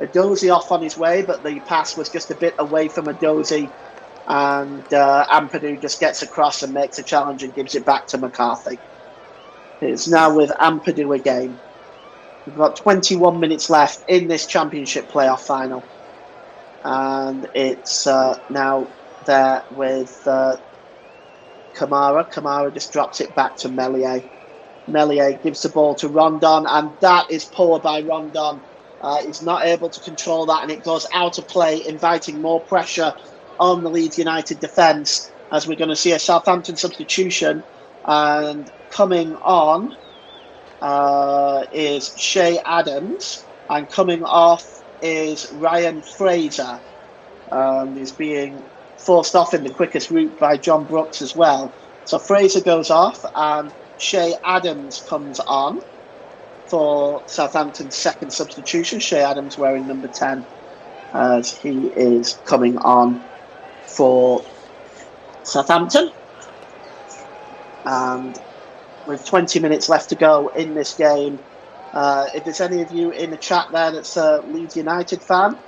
Edozie off on his way, but the pass was just a bit away from Edozie, and Ampadu just gets across and makes a challenge and gives it back to McCarthy. It's now with Ampadu again. We've got 21 minutes left in this championship playoff final. And it's now there with Kamara. Kamara just drops it back to Meslier. Meslier gives the ball to Rondon, and that is poor by Rondon. He's not able to control that, and it goes out of play, inviting more pressure on the Leeds United defence, as we're going to see a Southampton substitution. And coming on is Shea Adams, and coming off is Ryan Fraser. He's being forced off in the quickest route by John Brooks as well. So Fraser goes off, and Shea Adams comes on for Southampton's second substitution. Shea Adams wearing number 10, as he is coming on for Southampton. And with 20 minutes left to go in this game, if there's any of you in the chat there that's a Leeds United fan,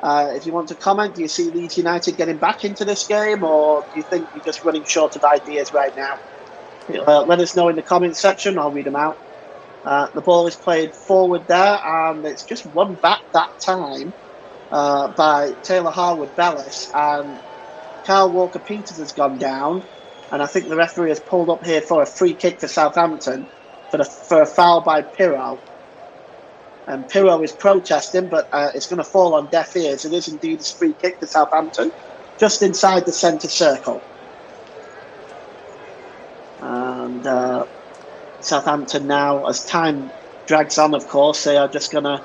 if you want to comment, do you see Leeds United getting back into this game, or do you think you're just running short of ideas right now? Let us know in the comments section. I'll read them out. The ball is played forward there, and it's just won back that time by Taylor Harwood-Bellis, and Kyle Walker-Peters has gone down, and I think the referee has pulled up here for a free kick for Southampton for a foul by Pirro. And Pirro is protesting, but it's going to fall on deaf ears. It is indeed a free kick to Southampton, just inside the centre circle. And Southampton now, as time drags on, of course, they are just going to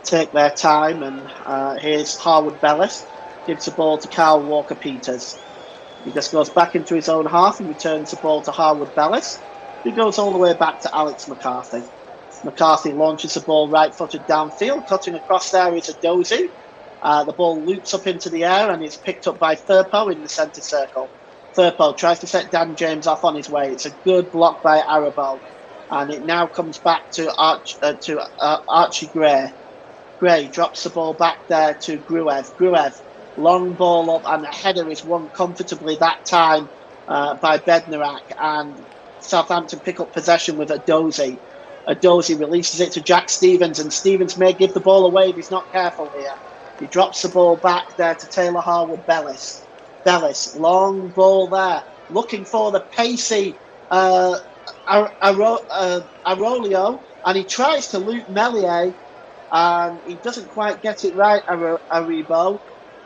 take their time. And here's Harwood-Bellis, gives the ball to Kyle Walker-Peters. He just goes back into his own half and returns the ball to Harwood-Bellis, who goes all the way back to Alex McCarthy. McCarthy launches the ball right-footed downfield. Cutting across there is Adozie. The ball loops up into the air and is picked up by Firpo in the centre circle. Firpo tries to set Dan James off on his way. It's a good block by Arabo. And it now comes back to Archie Gray. Gray drops the ball back there to Gruev. Gruev, long ball up, and the header is won comfortably that time by Bednarak. And Southampton pick up possession with Adozie. Adozie releases it to Jack Stevens, and Stevens may give the ball away if he's not careful here. He drops the ball back there to Taylor Harwood-Bellis. Bellis, long ball there, looking for the pacey Arolio, and he tries to loop Meslier, and he doesn't quite get it right, Aribo.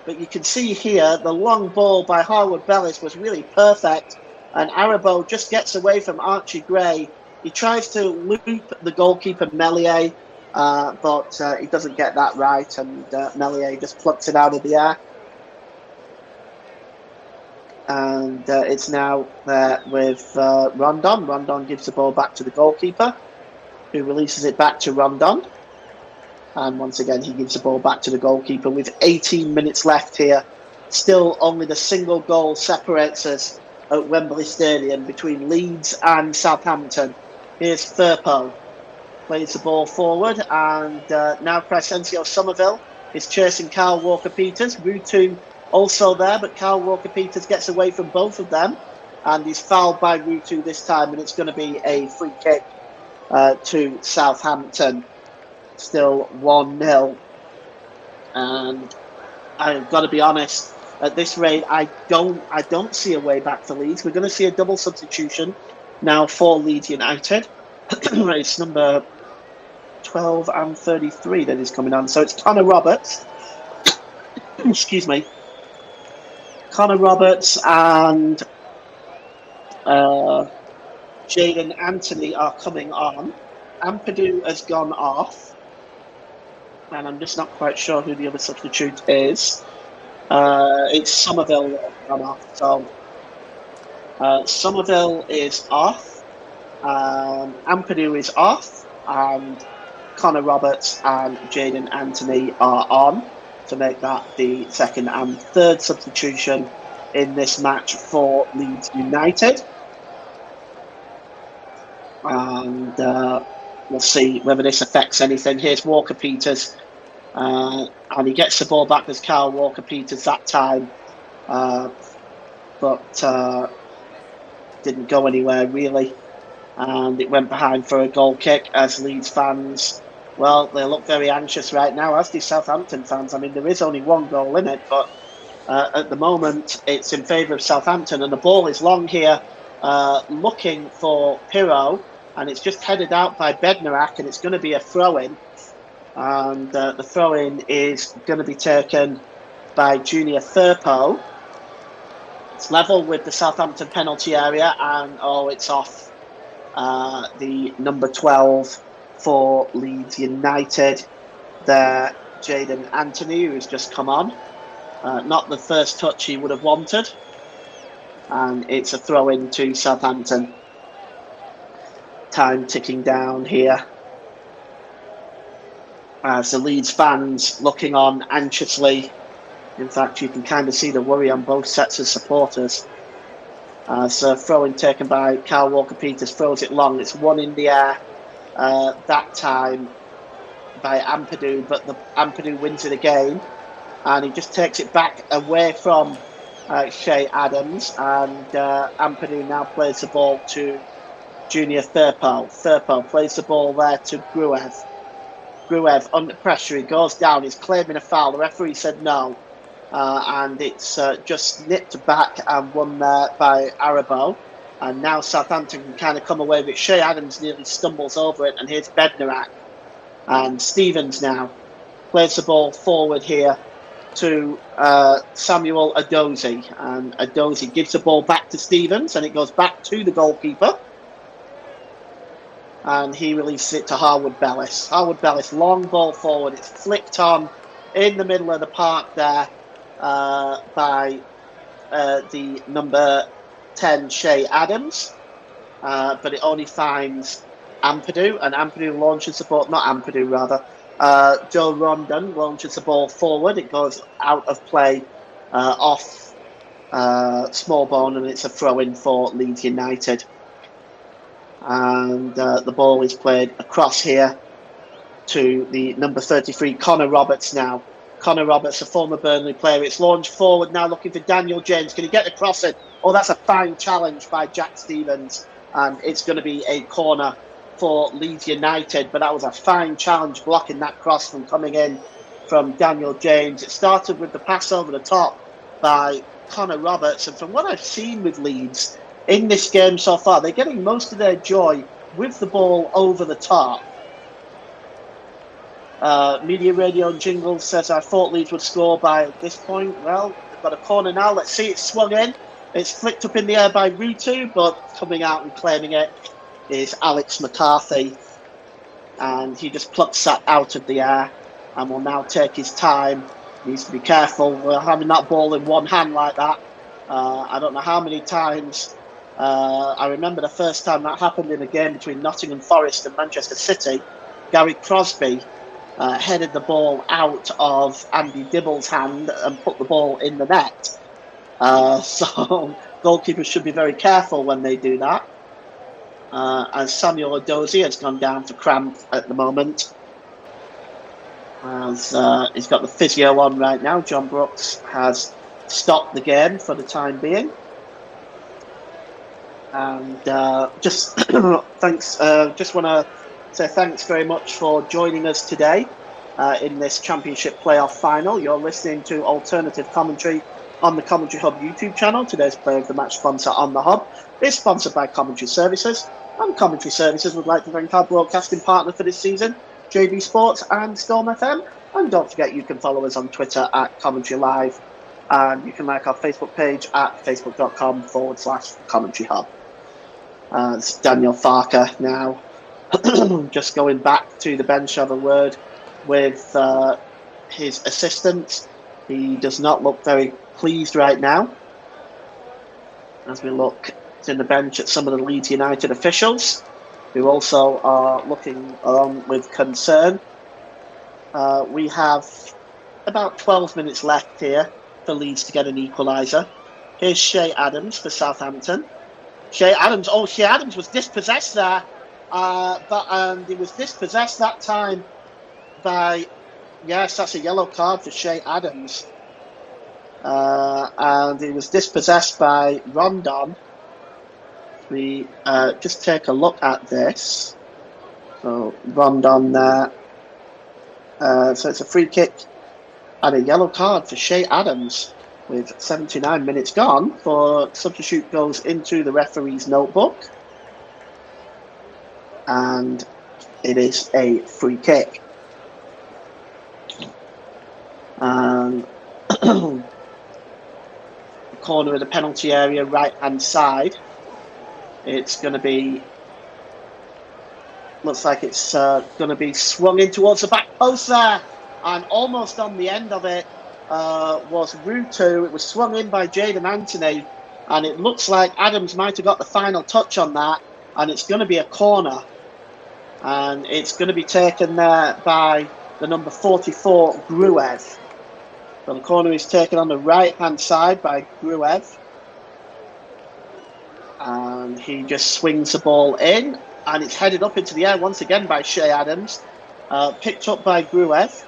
But you can see here the long ball by Harwood-Bellis was really perfect, and Arabo just gets away from Archie Gray. He tries to loop the goalkeeper Meslier, but he doesn't get that right, and Meslier just plucks it out of the air. And it's now there with Rondon. Rondon gives the ball back to the goalkeeper, who releases it back to Rondon. And once again, he gives the ball back to the goalkeeper with 18 minutes left here. Still only the single goal separates us at Wembley Stadium between Leeds and Southampton. Here's Firpo, plays the ball forward, and now Crescencio Somerville is chasing Kyle Walker-Peters. Rutu also there, but Kyle Walker-Peters gets away from both of them, and he's fouled by Rutu this time, and it's going to be a free kick to Southampton. Still 1-0, and I've got to be honest, at this rate, I don't see a way back for Leeds. We're going to see a double substitution now for Leeds United. It's number 12 and 33 that is coming on. So it's Connor Roberts. Excuse me. Connor Roberts and Jaden Anthony are coming on. Ampadu has gone off, and I'm just not quite sure who the other substitute is. It's Somerville that has gone off. So Somerville is off, Ampadu is off, and Connor Roberts and Jaden Anthony are on to make that the second and third substitution in this match for Leeds United. And we'll see whether this affects anything. Here's Walker-Peters, and he gets the ball back as Kyle Walker-Peters that time but didn't go anywhere really. And it went behind for a goal kick as Leeds fans, well, they look very anxious right now, as do Southampton fans. I mean, there is only one goal in it, but at the moment it's in favour of Southampton, and the ball is long here, looking for Pirro, and it's just headed out by Bednarak, and it's going to be a throw-in. And the throw-in is going to be taken by Junior Firpo. It's level with the Southampton penalty area, and it's off the number 12 for Leeds United. There, Jaden Anthony, who's just come on. Not the first touch he would have wanted. And it's a throw-in to Southampton. Time ticking down here, as the Leeds fans looking on anxiously. In fact, you can kind of see the worry on both sets of supporters. So throw-in taken by Kyle Walker-Peters, throws it long. It's one in the air, that time by Ampadu, but Ampadu wins it again. And he just takes it back away from Shea Adams. And Ampadu now plays the ball to Junior Firpo. Firpo plays the ball there to Gruev. Gruev under pressure, he goes down, he's claiming a foul. The referee said no. And it's just nipped back and won there by Arabo. And now Southampton can kind of come away with it. Shea Adams nearly stumbles over it, and here's Bednarak. And Stevens now plays the ball forward here to Samuel Adozie. And Adozie gives the ball back to Stevens, and it goes back to the goalkeeper. And he releases it to Harwood Bellis. Harwood Bellis, long ball forward. It's flicked on in the middle of the park there by the number 10, Shea Adams. But it only finds Ampadu, and Ampadu launches the ball, not Ampadu rather, Joe Rondon launches the ball forward. It goes out of play off Smallbone, and it's a throw-in for Leeds United. And the ball is played across here to the number 33, Connor Roberts now. Connor Roberts, a former Burnley player. It's launched forward now, looking for Daniel James. Can he get the cross in? Oh, that's a fine challenge by Jack Stevens. And it's going to be a corner for Leeds United. But that was a fine challenge, blocking that cross from coming in from Daniel James. It started with the pass over the top by Connor Roberts. And from what I've seen with Leeds in this game so far, they're getting most of their joy with the ball over the top. Media Radio and Jingles says, I thought Leeds would score by this point. Well, they've got a corner now. Let's see, it's swung in. It's flicked up in the air by Rutu, but coming out and claiming it is Alex McCarthy. And he just plucks that out of the air and will now take his time. He needs to be careful. We're having that ball in one hand like that. I don't know how many times. I remember the first time that happened in a game between Nottingham Forest and Manchester City. Gary Crosby headed the ball out of Andy Dibble's hand and put the ball in the net. So goalkeepers should be very careful when they do that. As Samuel Adozie has gone down for cramp at the moment. As he's got the physio on right now. John Brooks has stopped the game for the time being. And just thanks. Just want to say thanks very much for joining us today in this Championship playoff final. You're listening to alternative commentary on the Commentary Hub YouTube channel. Today's Player of the Match sponsor on the Hub is sponsored by Commentary Services. And Commentary Services would like to thank our broadcasting partner for this season, JB Sports and Storm FM. And don't forget, you can follow us on Twitter at Commentary Live. And you can like our Facebook page at facebook.com/Commentary Hub. It's Daniel Farker now. Just going back to the bench, have a word with his assistant. He does not look very pleased right now. As we look to the bench at some of the Leeds United officials, who also are looking on with concern. We have about 12 minutes left here for Leeds to get an equaliser. Here's Shea Adams for Southampton. Shea Adams was dispossessed there. But he was dispossessed that time by, yes, that's a yellow card for Shea Adams. and he was dispossessed by Rondon. We just take a look at this. So Rondon there. So it's a free kick and a yellow card for Shea Adams with 79 minutes gone. For substitute goes into the referee's notebook, and it is a free kick. And the corner of the penalty area, right hand side. It's going to be. Looks like it's going to be swung in towards the back post there, and almost on the end of it was Rutu. It was swung in by Jadon Anthony, and it looks like Adams might have got the final touch on that, and it's going to be a corner, and it's going to be taken there by the number 44, Gruev. So the corner is taken on the right-hand side by Gruev, and he just swings the ball in. And it's headed up into the air once again by Shea Adams, picked up by Gruev,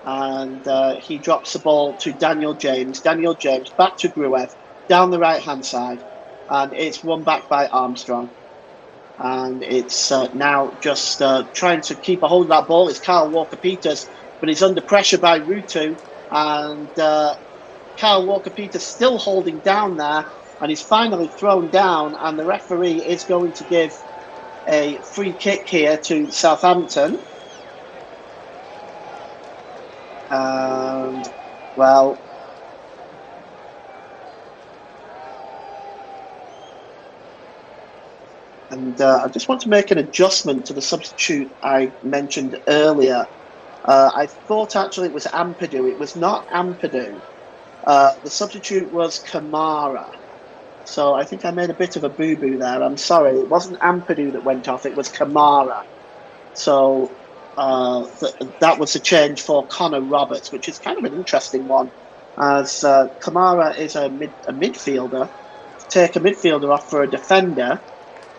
and he drops the ball to Daniel James. Daniel James back to Gruev, down the right-hand side, and it's won back by Armstrong. And it's now just trying to keep a hold of that ball. It's Kyle Walker-Peters, but he's under pressure by Rutu, and Kyle Walker-Peters still holding down there, and he's finally thrown down, and the referee is going to give a free kick here to Southampton. And, well, and I just want to make an adjustment to the substitute I mentioned earlier. I thought actually it was Ampadu. It was not Ampadu. The substitute was Kamara. So I think I made a bit of a boo-boo there. I'm sorry. It wasn't Ampadu that went off. It was Kamara. So that was a change for Connor Roberts, which is kind of an interesting one, as Kamara is a midfielder. To take a midfielder off for a defender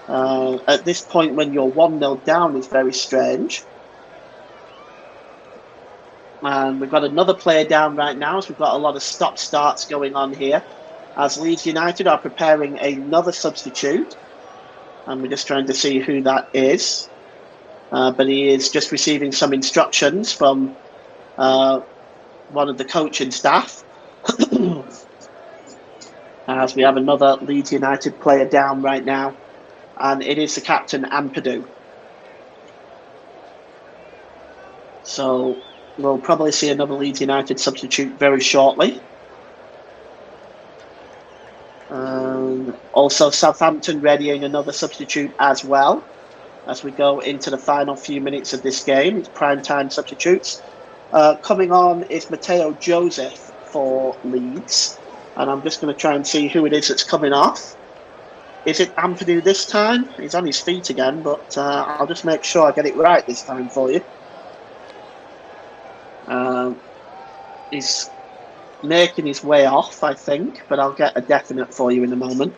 at this point when you're 1-0 down is very strange. And we've got another player down right now, so we've got a lot of stop-starts going on here, as Leeds United are preparing another substitute, and we're just trying to see who that is. But he is just receiving some instructions from one of the coaching staff. As we have another Leeds United player down right now, and it is the captain, Ampadu. So we'll probably see another Leeds United substitute very shortly. Also, Southampton readying another substitute as well as we go into the final few minutes of this game. It's prime time substitutes. Coming on is Matteo Joseph for Leeds, and I'm just going to try and see who it is that's coming off. Is it Ampadu this time? He's on his feet again, but I'll just make sure I get it right this time for you. He's making his way off, I think, but I'll get a definite for you in a moment.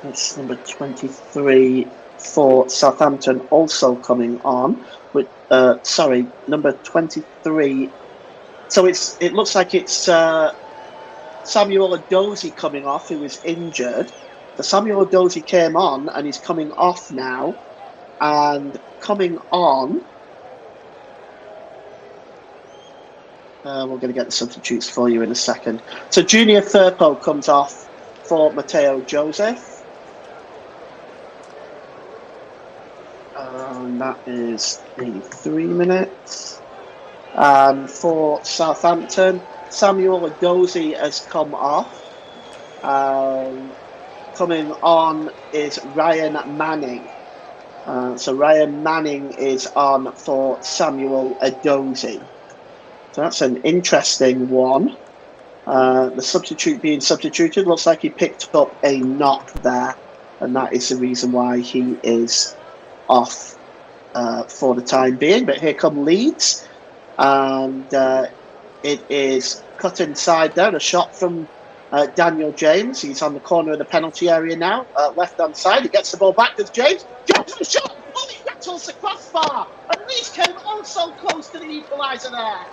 It's number 23 for Southampton also coming on. With number 23. So it looks like it's Samuel Edozie coming off, who was injured. So Samuel Edozie came on, and he's coming off now. And coming on, we're going to get the substitutes for you in a second. So Junior Firpo comes off for Matteo Joseph. And that is 83 minutes. And for Southampton, Samuel Edozie has come off. Coming on is Ryan Manning. So Ryan Manning is on for Samuel Edozie. So that's an interesting one. The substitute being substituted looks like he picked up a knock there, and that is the reason why he is off for the time being. But here come Leeds, and it is cut inside there. A shot from Daniel James. He's on the corner of the penalty area now, left hand side. He gets the ball back to James. James with a shot. Oh, he battles the crossbar, and Leeds came also close to the equaliser there.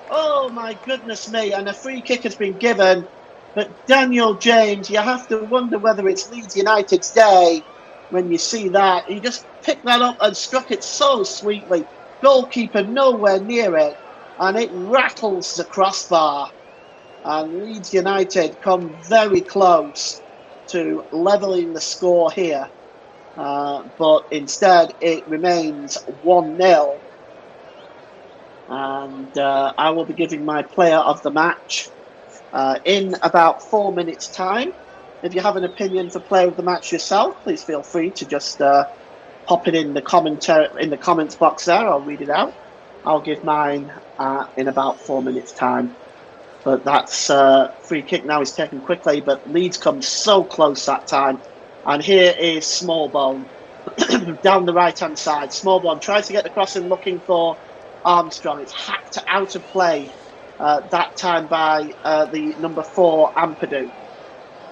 Oh my goodness me, and a free kick has been given, but Daniel James, you have to wonder whether it's Leeds United's day when you see that. He just picked that up and struck it so sweetly. Goalkeeper nowhere near it, and it rattles the crossbar. And Leeds United come very close to levelling the score here. But instead, it remains 1-0. And I will be giving my player of the match in about 4 minutes' time. If you have an opinion for player of the match yourself, please feel free to just pop it in the comments box there. I'll read it out. I'll give mine in about 4 minutes' time. But that's free kick now is taken quickly, but Leeds come so close that time. And here is Smallbone down the right-hand side. Smallbone tries to get the crossing, looking for Armstrong. It's hacked out of play that time by the number 4, Ampadu.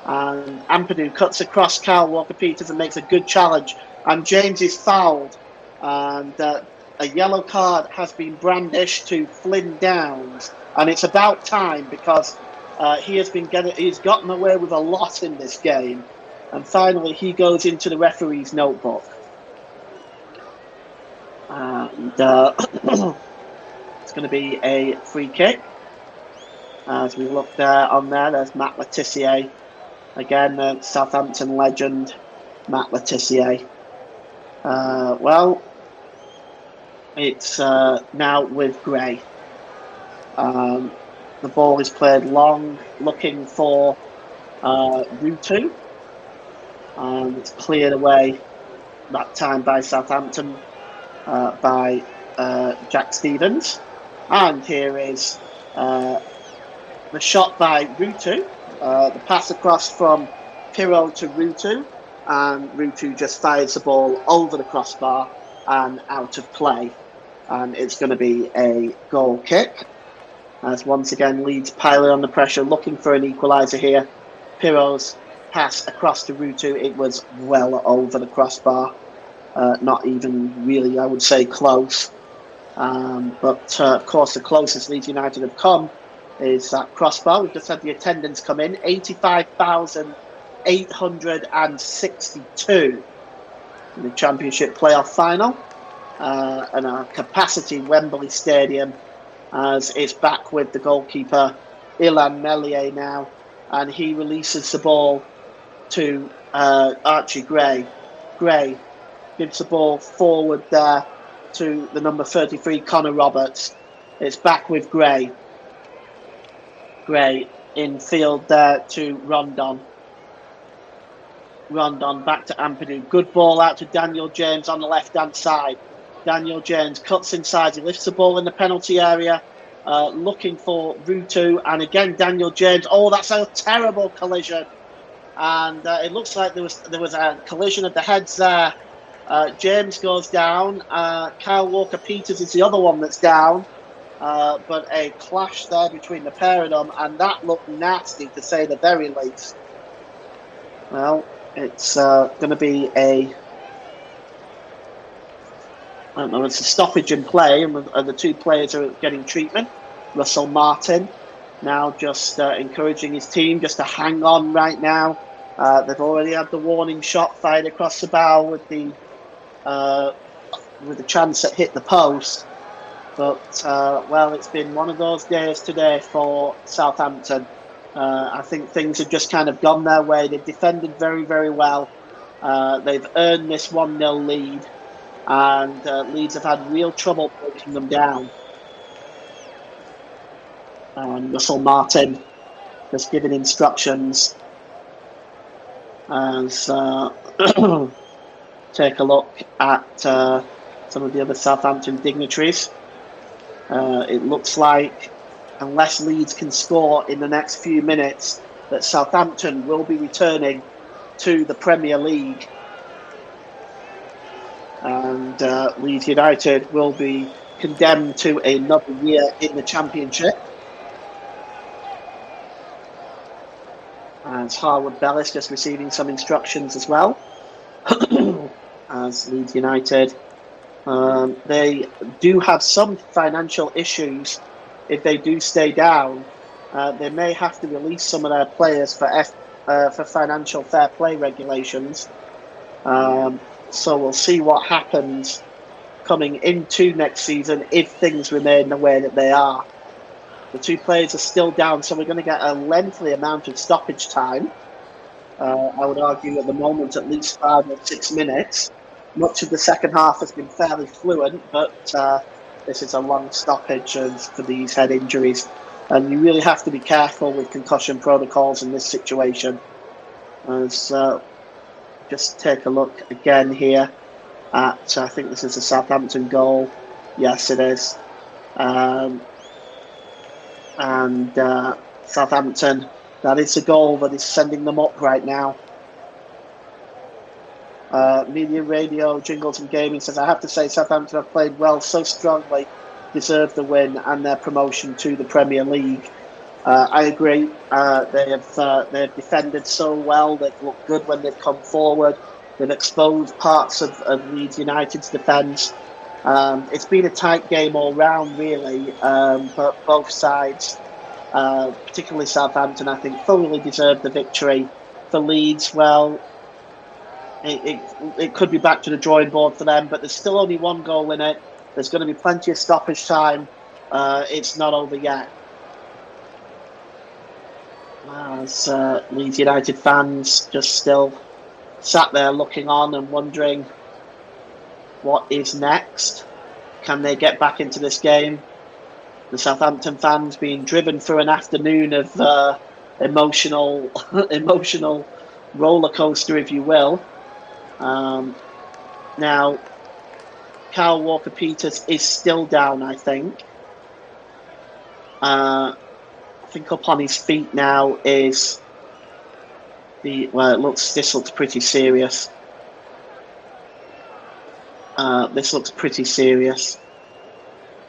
And Ampadu cuts across Kyle Walker-Peters and makes a good challenge. And James is fouled. And a yellow card has been brandished to Flynn Downs. And it's about time, because he's gotten away with a lot in this game. And finally, he goes into the referee's notebook. And it's going to be a free kick. As we look there on there, there's Matt Le Tissier. Again, the Southampton legend, Matt Le Tissier. Well, it's now with Gray. The ball is played long, looking for Rutu. And it's cleared away that time by Southampton by Jack Stevens. And here is the shot by Rutu. The pass across from Pirro to Rutu. And Rutu just fires the ball over the crossbar and out of play. And it's going to be a goal kick. As once again, Leeds piling on the pressure, looking for an equaliser here. Pirro's pass across to Rutu, it was well over the crossbar. Not even really, I would say, close. But of course, the closest Leeds United have come is that crossbar. We've just had the attendance come in, 85,862 in the Championship playoff final. And our capacity Wembley Stadium, as it's back with the goalkeeper Ilan Meslier now, and he releases the ball to Archie Gray. Gray gives the ball forward there to the number 33, Connor Roberts. It's back with Gray. Gray in field there to Rondon. Rondon back to Ampadu. Good ball out to Daniel James on the left-hand side. Daniel James cuts inside. He lifts the ball in the penalty area, looking for Rutu. And again, Daniel James. Oh, that's a terrible collision. And it looks like there was a collision of the heads there. James goes down. Kyle Walker-Peters is the other one that's down. But a clash there between the pair of them, and that looked nasty, to say the very least. Well, it's going to be it's a stoppage in play, and the two players are getting treatment. Russell Martin now just encouraging his team just to hang on right now. They've already had the warning shot fired across the bow with the chance that hit the post. But, well, it's been one of those days today for Southampton. I think things have just kind of gone their way. They've defended very, very well. They've earned this 1-0 lead. And Leeds have had real trouble breaking them down. And Russell Martin just giving instructions as take a look at some of the other Southampton dignitaries. It looks like, unless Leeds can score in the next few minutes, that Southampton will be returning to the Premier League. And Leeds United will be condemned to another year in the Championship. As Harwood Bellis just receiving some instructions as well. As Leeds United They do have some financial issues if they do stay down. They may have to release some of their players for financial fair play regulations. So we'll see what happens coming into next season if things remain the way that they are. The two players are still down, so we're going to get a lengthy amount of stoppage time. I would argue at the moment at least 5 or 6 minutes. Much of the second half has been fairly fluent, but this is a long stoppage for these head injuries. And you really have to be careful with concussion protocols in this situation. So just take a look again here at, I think this is a Southampton goal. Yes, it is. Southampton, that is a goal that is sending them up right now. Media Radio, Jingles and Gaming says, I have to say Southampton have played well, so strongly, deserve the win and their promotion to the Premier League. I agree. They've defended so well. They've looked good when they've come forward. They've exposed parts of Leeds United's defence. It's been a tight game all round, really, but both sides, particularly Southampton, I think, thoroughly deserved the victory. For Leeds, well, it could be back to the drawing board for them, but there's still only one goal in it. There's going to be plenty of stoppage time. It's not over yet. As Leeds United fans just still sat there looking on and wondering what is next. Can they get back into this game? The Southampton fans being driven through an afternoon of emotional roller coaster, if you will. Now, Kyle Walker-Peters is still down, I think. I think up on his feet now is this looks pretty serious. This looks pretty serious.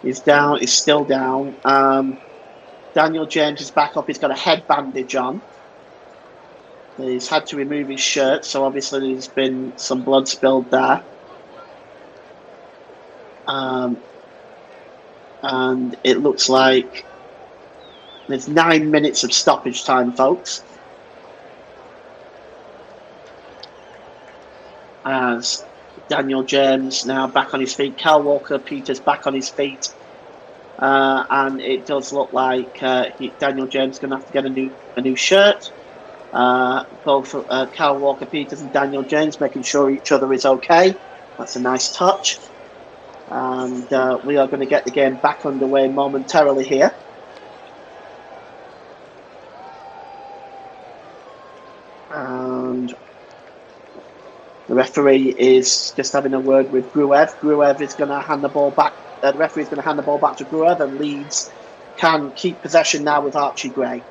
He's down, he's still down. Daniel James is back up, he's got a head bandage on. He's had to remove his shirt, so obviously there's been some blood spilled there. And it looks like there's 9 minutes of stoppage time, folks. As Daniel James now back on his feet, Kyle Walker-Peters back on his feet. And it does look like Daniel James is going to have to get a new shirt. Both Kyle Walker-Peters and Daniel James making sure each other is okay. That's a nice touch. And we are going to get the game back underway momentarily here. And the referee is just having a word with Gruev. Gruev is going to hand the ball back. The referee is going to hand the ball back to Gruev, and Leeds can keep possession now with Archie Gray.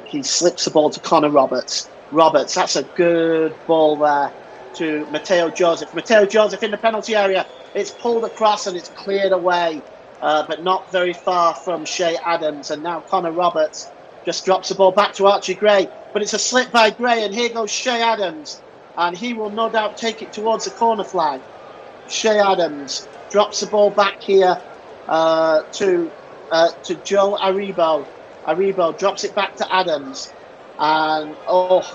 He slips the ball to Connor Roberts. That's a good ball there to Mateo Joseph. Mateo Joseph in the penalty area. It's pulled across and it's cleared away, but not very far from Shea Adams. And now Connor Roberts just drops the ball back to Archie Gray. But it's a slip by Gray, and here goes Shea Adams. And he will no doubt take it towards the corner flag. Shea Adams drops the ball back here to Joe Aribo. Aribo drops it back to Adams. And,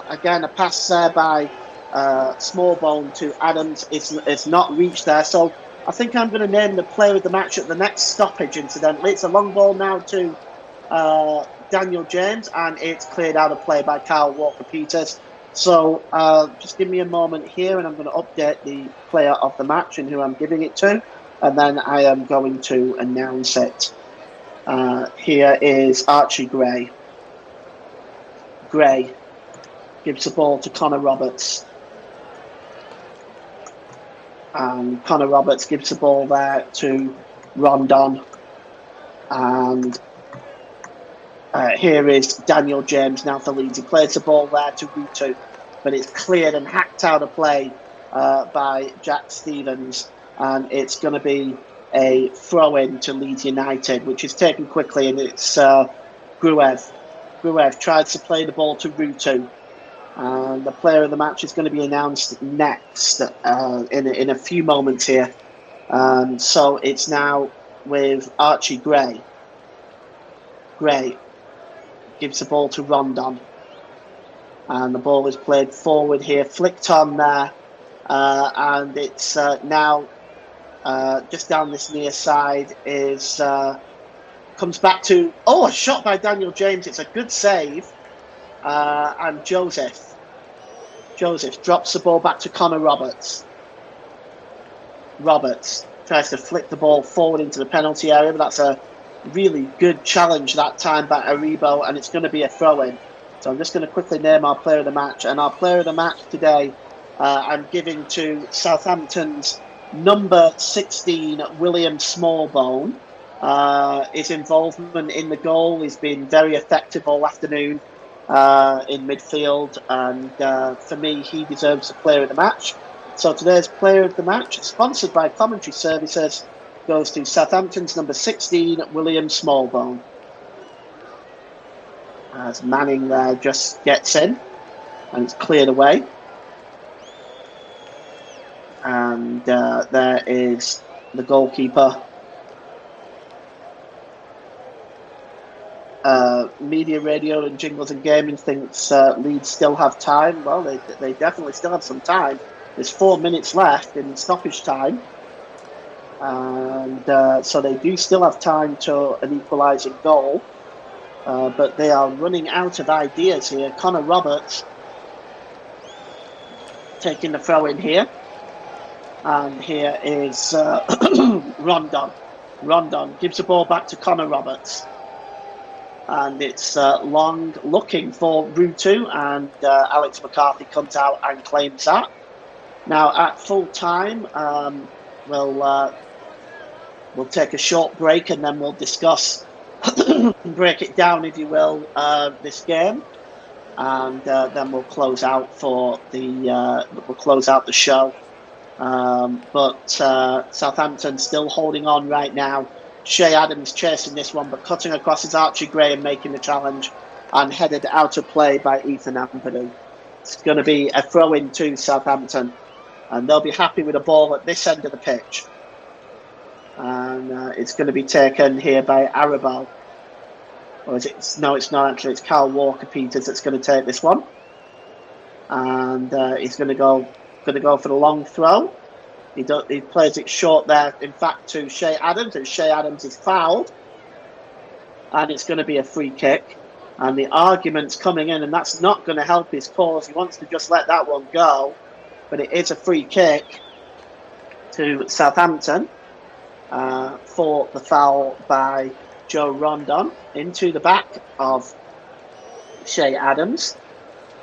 again, a pass there by Smallbone to Adams. It's not reached there. So I think I'm going to name the player of the match at the next stoppage, incidentally. It's a long ball now to Daniel James, and it's cleared out of play by Kyle Walker-Peters. So just give me a moment here, and I'm going to update the player of the match and who I'm giving it to, and then I am going to announce it. Here is Archie Gray. Gray gives the ball to Connor Roberts. And Connor Roberts gives the ball there to Rondon. And here is Daniel James now for Leeds. He plays the ball there to Rutu, but it's cleared and hacked out of play by Jack Stevens. And it's going to be a throw-in to Leeds United, which is taken quickly, and it's Gruev. Gruev tries to play the ball to Rutu. And the player of the match is going to be announced next in a few moments here. So it's now with Archie Gray. Gray gives the ball to Rondon. And the ball is played forward here, flicked on there. And it's now just down this near side comes back to, a shot by Daniel James. It's a good save. And Joseph drops the ball back to Connor Roberts. Roberts tries to flick the ball forward into the penalty area, but that's a really good challenge that time by Aribo, and it's going to be a throw-in. So I'm just going to quickly name our player of the match. And our player of the match today, I'm giving to Southampton's number 16, William Smallbone. His involvement in the goal has been very effective all afternoon in midfield, and for me, he deserves the player of the match. So today's player of the match, sponsored by Commentary Services, goes to Southampton's number 16, William Smallbone. As Manning there just gets in, and it's cleared away. And there is the goalkeeper. Media, Radio and Jingles and Gaming thinks Leeds still have time. Well, they definitely still have some time. There's 4 minutes left in stoppage time. And so they do still have time to an equalising goal. But they are running out of ideas here. Connor Roberts taking the throw in here. And here is Rondon. Rondon gives the ball back to Connor Roberts. And it's long looking for Rutu, and Alex McCarthy comes out and claims that. Now at full time, we'll take a short break, and then we'll discuss, break it down, if you will, this game, and then we'll close out the show. But Southampton still holding on right now. Shea Adams chasing this one, but cutting across is Archie Gray and making the challenge, and headed out of play by Ethan Ampadu. It's going to be a throw-in to Southampton, and they'll be happy with a ball at this end of the pitch. And it's going to be taken here by Arabal. Or is it? No, it's not actually. It's Carl Walker-Peters that's going to take this one, and he's going to go for the long throw. He plays it short there, in fact, to Shea Adams, and Shea Adams is fouled. And it's going to be a free kick. And the argument's coming in, and that's not going to help his cause. He wants to just let that one go. But it is a free kick to Southampton for the foul by Joe Rondon into the back of Shea Adams.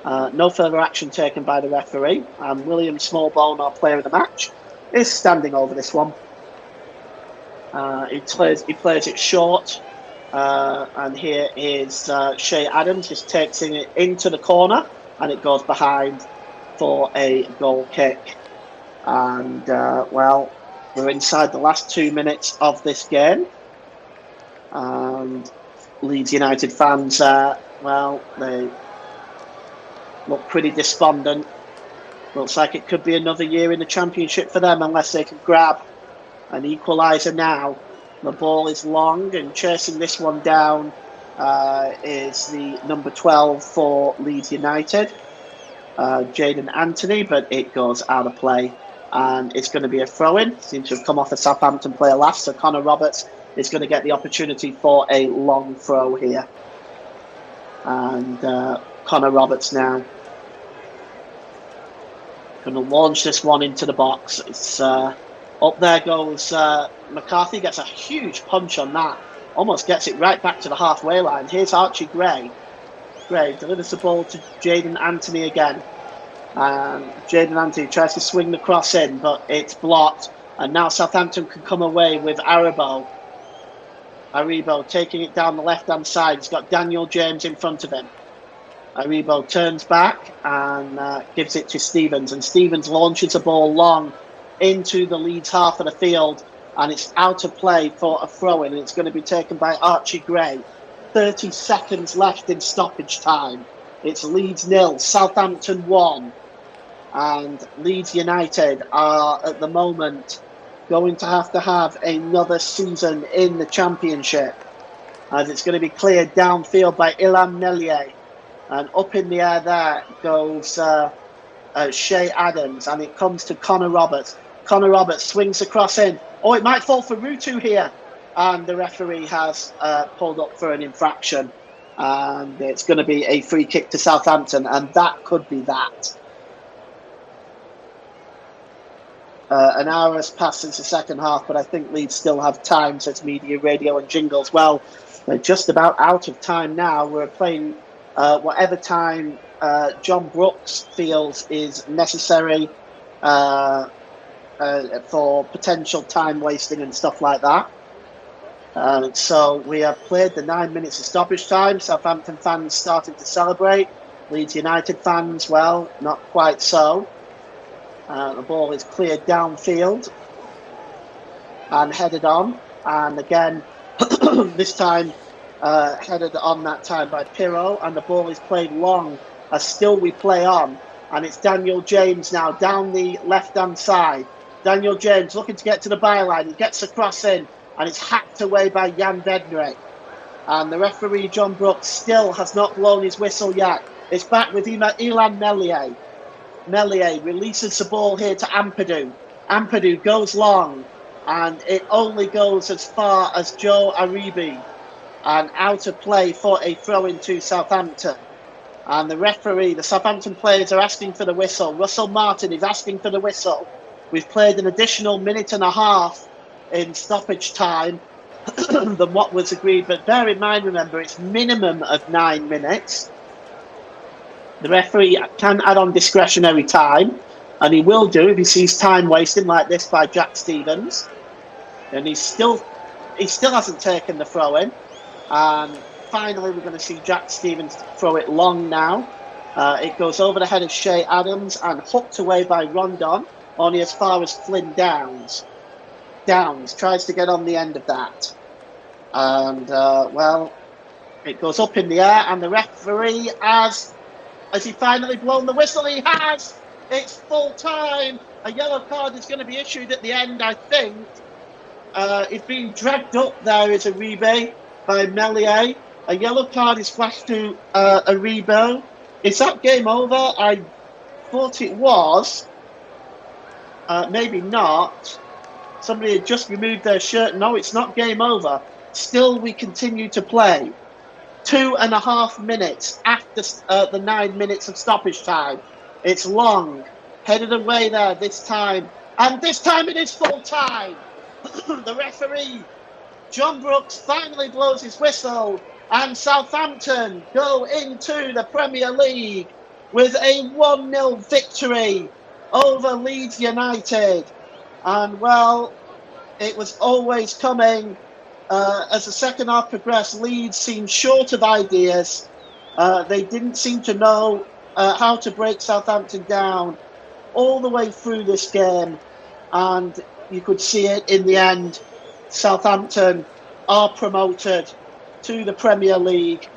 No further action taken by the referee. And William Smallbone, our player of the match, is standing over this one. He plays it short, and here is Shea Adams just takes it into the corner, and it goes behind for a goal kick. And well, we're inside the last 2 minutes of this game, and Leeds United fans, well, they look pretty despondent. Looks like it could be another year in the Championship for them unless they can grab an equaliser now. The ball is long, and chasing this one down is the number 12 for Leeds United, Jaden Anthony, but it goes out of play, and it's going to be a throw-in. Seems to have come off a Southampton player last, so Connor Roberts is going to get the opportunity for a long throw here. And Connor Roberts now going to launch this one into the box. It's up there goes McCarthy, gets a huge punch on that. Almost gets it right back to the halfway line. Here's Archie Gray. Gray delivers the ball to Jaden Anthony again. And Jaden Anthony tries to swing the cross in, but it's blocked. And now Southampton can come away with Aribo. Aribo taking it down the left-hand side. He's got Daniel James in front of him. Aribo turns back and gives it to Stevens, and Stevens launches a ball long into the Leeds half of the field, and it's out of play for a throw-in, and it's going to be taken by Archie Gray. 30 seconds left in stoppage time. It's Leeds 0, Southampton 1. And Leeds United are, at the moment, going to have another season in the Championship, as it's going to be cleared downfield by Ilham Meslier. And up in the air there goes Shea Adams, and it comes to Connor Roberts. Connor Roberts swings across in. Oh, it might fall for Rutu here. And the referee has pulled up for an infraction. And it's going to be a free kick to Southampton, and that could be that. An hour has passed since the second half, but I think Leeds still have time, says Media, Radio and Jingles. Well, they're just about out of time now. We're playing whatever time John Brooks feels is necessary for potential time wasting and stuff like that. So we have played the 9 minutes of stoppage time. Southampton fans starting to celebrate. Leeds United fans, well, not quite so. The ball is cleared downfield and headed on. And again, this time headed on that time by Pirro. And the ball is played long as still we play on. And it's Daniel James now down the left-hand side. Daniel James looking to get to the byline. He gets a cross in. And it's hacked away by Jan Bednarek. And the referee, John Brooks, still has not blown his whistle yet. It's back with Ilham Meslier. Meslier releases the ball here to Ampadu. Ampadu goes long, and it only goes as far as Joe Aribi. And out of play for a throw-in to Southampton. And the referee, the Southampton players are asking for the whistle. Russell Martin is asking for the whistle. We've played an additional minute and a half in stoppage time than what was agreed, but bear in mind, remember, it's minimum of 9 minutes. The referee can add on discretionary time, and he will do if he sees time wasting like this by Jack Stevens. And he still hasn't taken the throw in. And finally, we're going to see Jack Stevens throw it long now. It goes over the head of Shea Adams and hooked away by Rondon, only as far as Flynn Downs. Downs tries to get on the end of that. And, well, it goes up in the air, and the referee has he finally blown the whistle? He has! It's full time! A yellow card is going to be issued at the end, I think. It's being dragged up there is Aribe by Meslier. A yellow card is flashed to Aribe. Is that game over? I thought it was. Maybe not. Somebody had just removed their shirt. No, it's not game over. Still, we continue to play. 2.5 minutes after the 9 minutes of stoppage time. It's long. Headed away there this time. And this time it is full time. The referee, John Brooks, finally blows his whistle. And Southampton go into the Premier League with a 1-0 victory over Leeds United. And, well, it was always coming. As the second half progressed, Leeds seemed short of ideas. They didn't seem to know how to break Southampton down all the way through this game. And you could see it in the end. Southampton are promoted to the Premier League,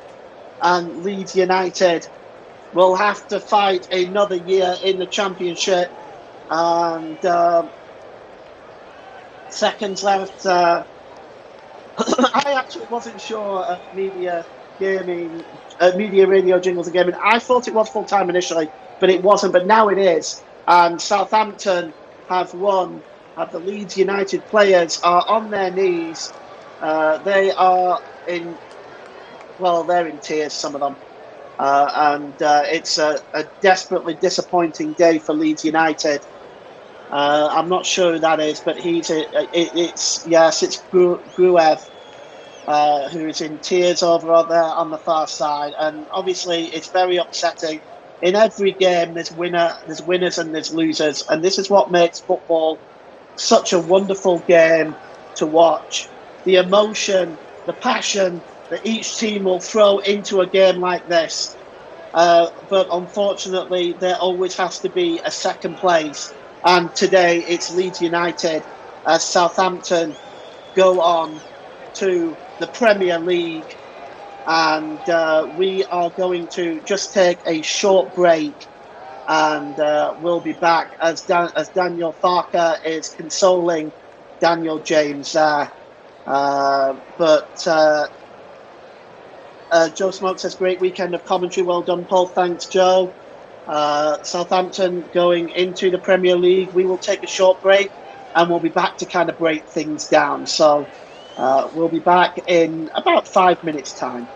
and Leeds United will have to fight another year in the Championship. And seconds left. I actually wasn't sure at Media Radio Jingles and Gaming. I thought it was full time initially, but it wasn't. But now it is. And Southampton have won. The Leeds United players are on their knees. They are they're in tears, some of them. And it's a desperately disappointing day for Leeds United. I'm not sure who that is, but it's Gruev, who's in tears over there on the far side. And obviously it's very upsetting. In every game there's winners and there's losers, and this is what makes football such a wonderful game to watch. The emotion, the passion that each team will throw into a game like this. But unfortunately, there always has to be a second place. And today it's Leeds United as Southampton go on to the Premier League. and we are going to just take a short break, and we'll be back as Daniel Farker is consoling Daniel James there. Joe Smoke says, great weekend of commentary. Well done, Paul. Thanks, Joe. Southampton going into the Premier League. We will take a short break and we'll be back to kind of break things down. So we'll be back in about 5 minutes' time.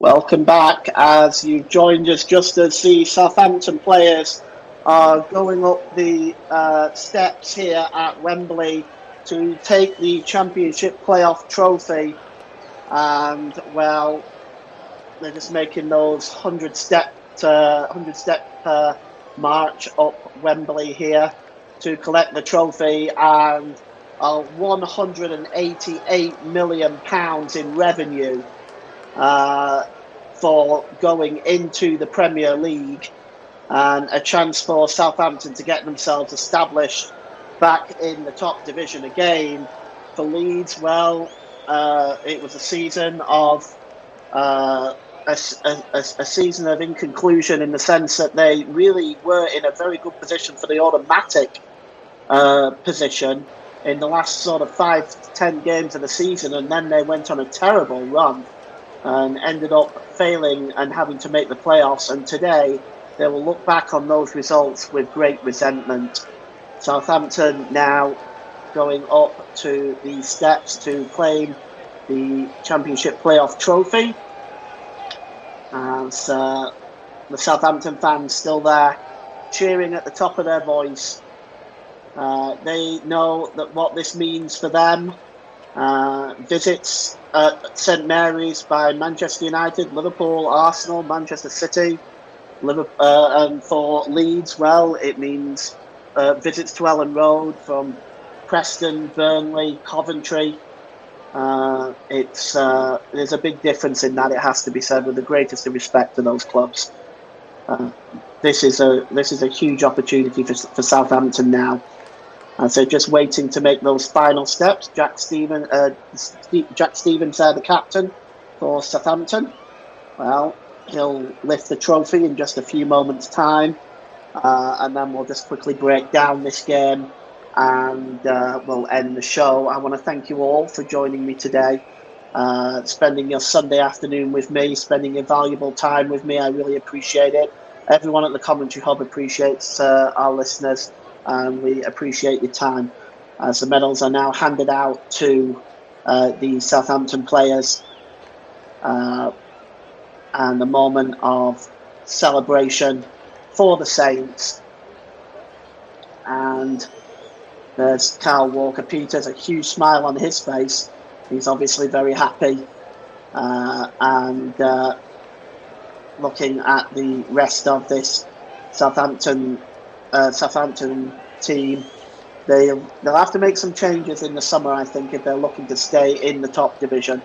Welcome back as you've joined us just as the Southampton players are going up the steps here at Wembley to take the Championship playoff trophy. And, well, they're just making those 100-step march up Wembley here to collect the trophy and £188 million in revenue for going into the Premier League, and a chance for Southampton to get themselves established back in the top division again. For Leeds, well, it was a season of a season of inconclusion, in the sense that they really were in a very good position for the automatic position in the last sort of 5 to 10 games of the season, and then they went on a terrible run and ended up failing and having to make the playoffs. And today they will look back on those results with great resentment. Southampton now going up to the steps to claim the Championship playoff trophy, as the Southampton fans still there cheering at the top of their voice. They know that what this means for them. Visits at St Mary's by Manchester United, Liverpool, Arsenal, Manchester City, and for Leeds, well, it means visits to Ellen Road from Preston, Burnley, Coventry. There's a big difference in that, it has to be said, with the greatest of respect to those clubs. This is a huge opportunity for Southampton now. And so just waiting to make those final steps. Jack Stevens, the captain for Southampton. Well, he'll lift the trophy in just a few moments' time. And then we'll just quickly break down this game and we'll end the show. I want to thank you all for joining me today, spending your Sunday afternoon with me, spending your valuable time with me. I really appreciate it. Everyone at the Commentary Hub appreciates our listeners. And we appreciate your time. As the medals are now handed out to the Southampton players, and the moment of celebration for the Saints. And there's Kyle Walker-Peters, a huge smile on his face. He's obviously very happy. And looking at the rest of this Southampton team, they'll have to make some changes in the summer, I think, if they're looking to stay in the top division.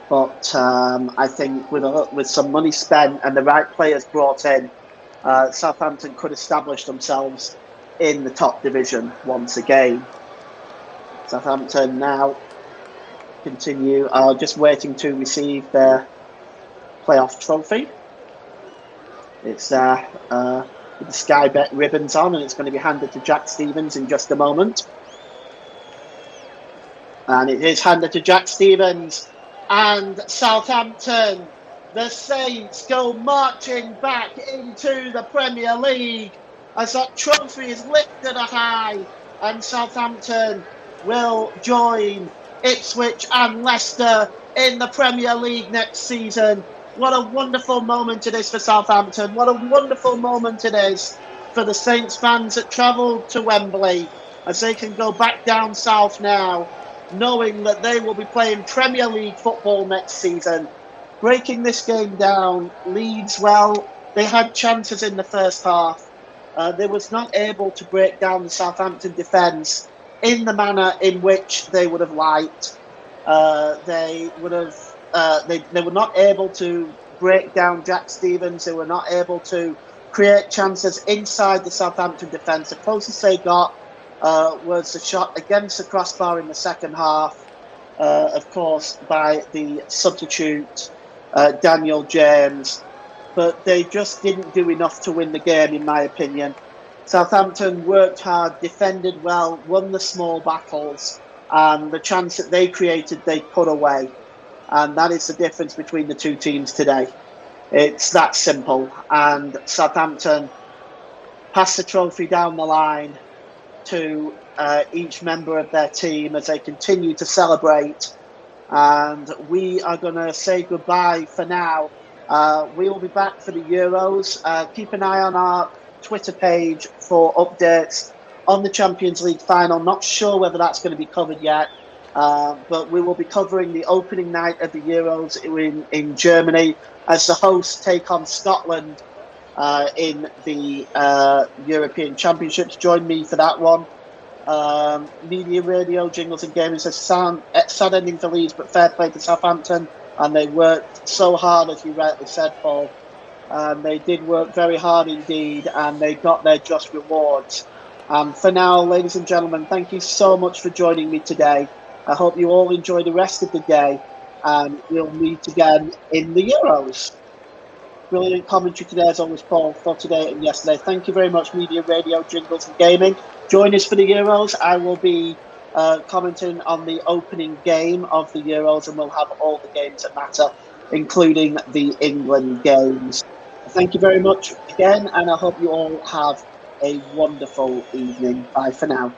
But I think with some money spent and the right players brought in, Southampton could establish themselves in the top division once again. Southampton now are just waiting to receive their playoff trophy. It's with the Sky Bet ribbons on, and it's going to be handed to Jack Stevens in just a moment. And it is handed to Jack Stevens, and Southampton, the Saints, go marching back into the Premier League as that trophy is lifted high, and Southampton will join Ipswich and Leicester in the Premier League next season. What a wonderful moment it is for Southampton. What a wonderful moment it is for the Saints fans that travelled to Wembley, as they can go back down south now, knowing that they will be playing Premier League football next season. Breaking this game down, Leeds, well, they had chances in the first half. They was not able to break down the Southampton defence in the manner in which they would have liked. They were not able to break down Jack Stevens. They were not able to create chances inside the Southampton defence. The closest they got was a shot against the crossbar in the second half. of course, by the substitute Daniel James, but they just didn't do enough to win the game, in my opinion. Southampton worked hard, defended well, won the small battles, and the chance that they created, they put away. And that is the difference between the two teams today. It's that simple. And Southampton passed the trophy down the line to each member of their team as they continue to celebrate. And we are going to say goodbye for now. We will be back for the Euros. Keep an eye on our Twitter page for updates on the Champions League final. Not sure whether that's going to be covered yet, but we will be covering the opening night of the Euros in Germany as the hosts take on Scotland in the European Championships. Join me for that one. Media, radio, jingles and gaming says sad ending for Leeds, but fair play to Southampton, and they worked so hard, as you rightly said, Paul. They did work very hard indeed, and they got their just rewards. For now, ladies and gentlemen, thank you so much for joining me today. I hope you all enjoy the rest of the day, and we'll meet again in the Euros. Brilliant commentary today, as always, Paul, for today and yesterday. Thank you very much, media, radio, jingles and gaming. Join us for the Euros. I will be commenting on the opening game of the Euros, and we'll have all the games that matter, including the England games. Thank you very much again, and I hope you all have a wonderful evening. Bye for now.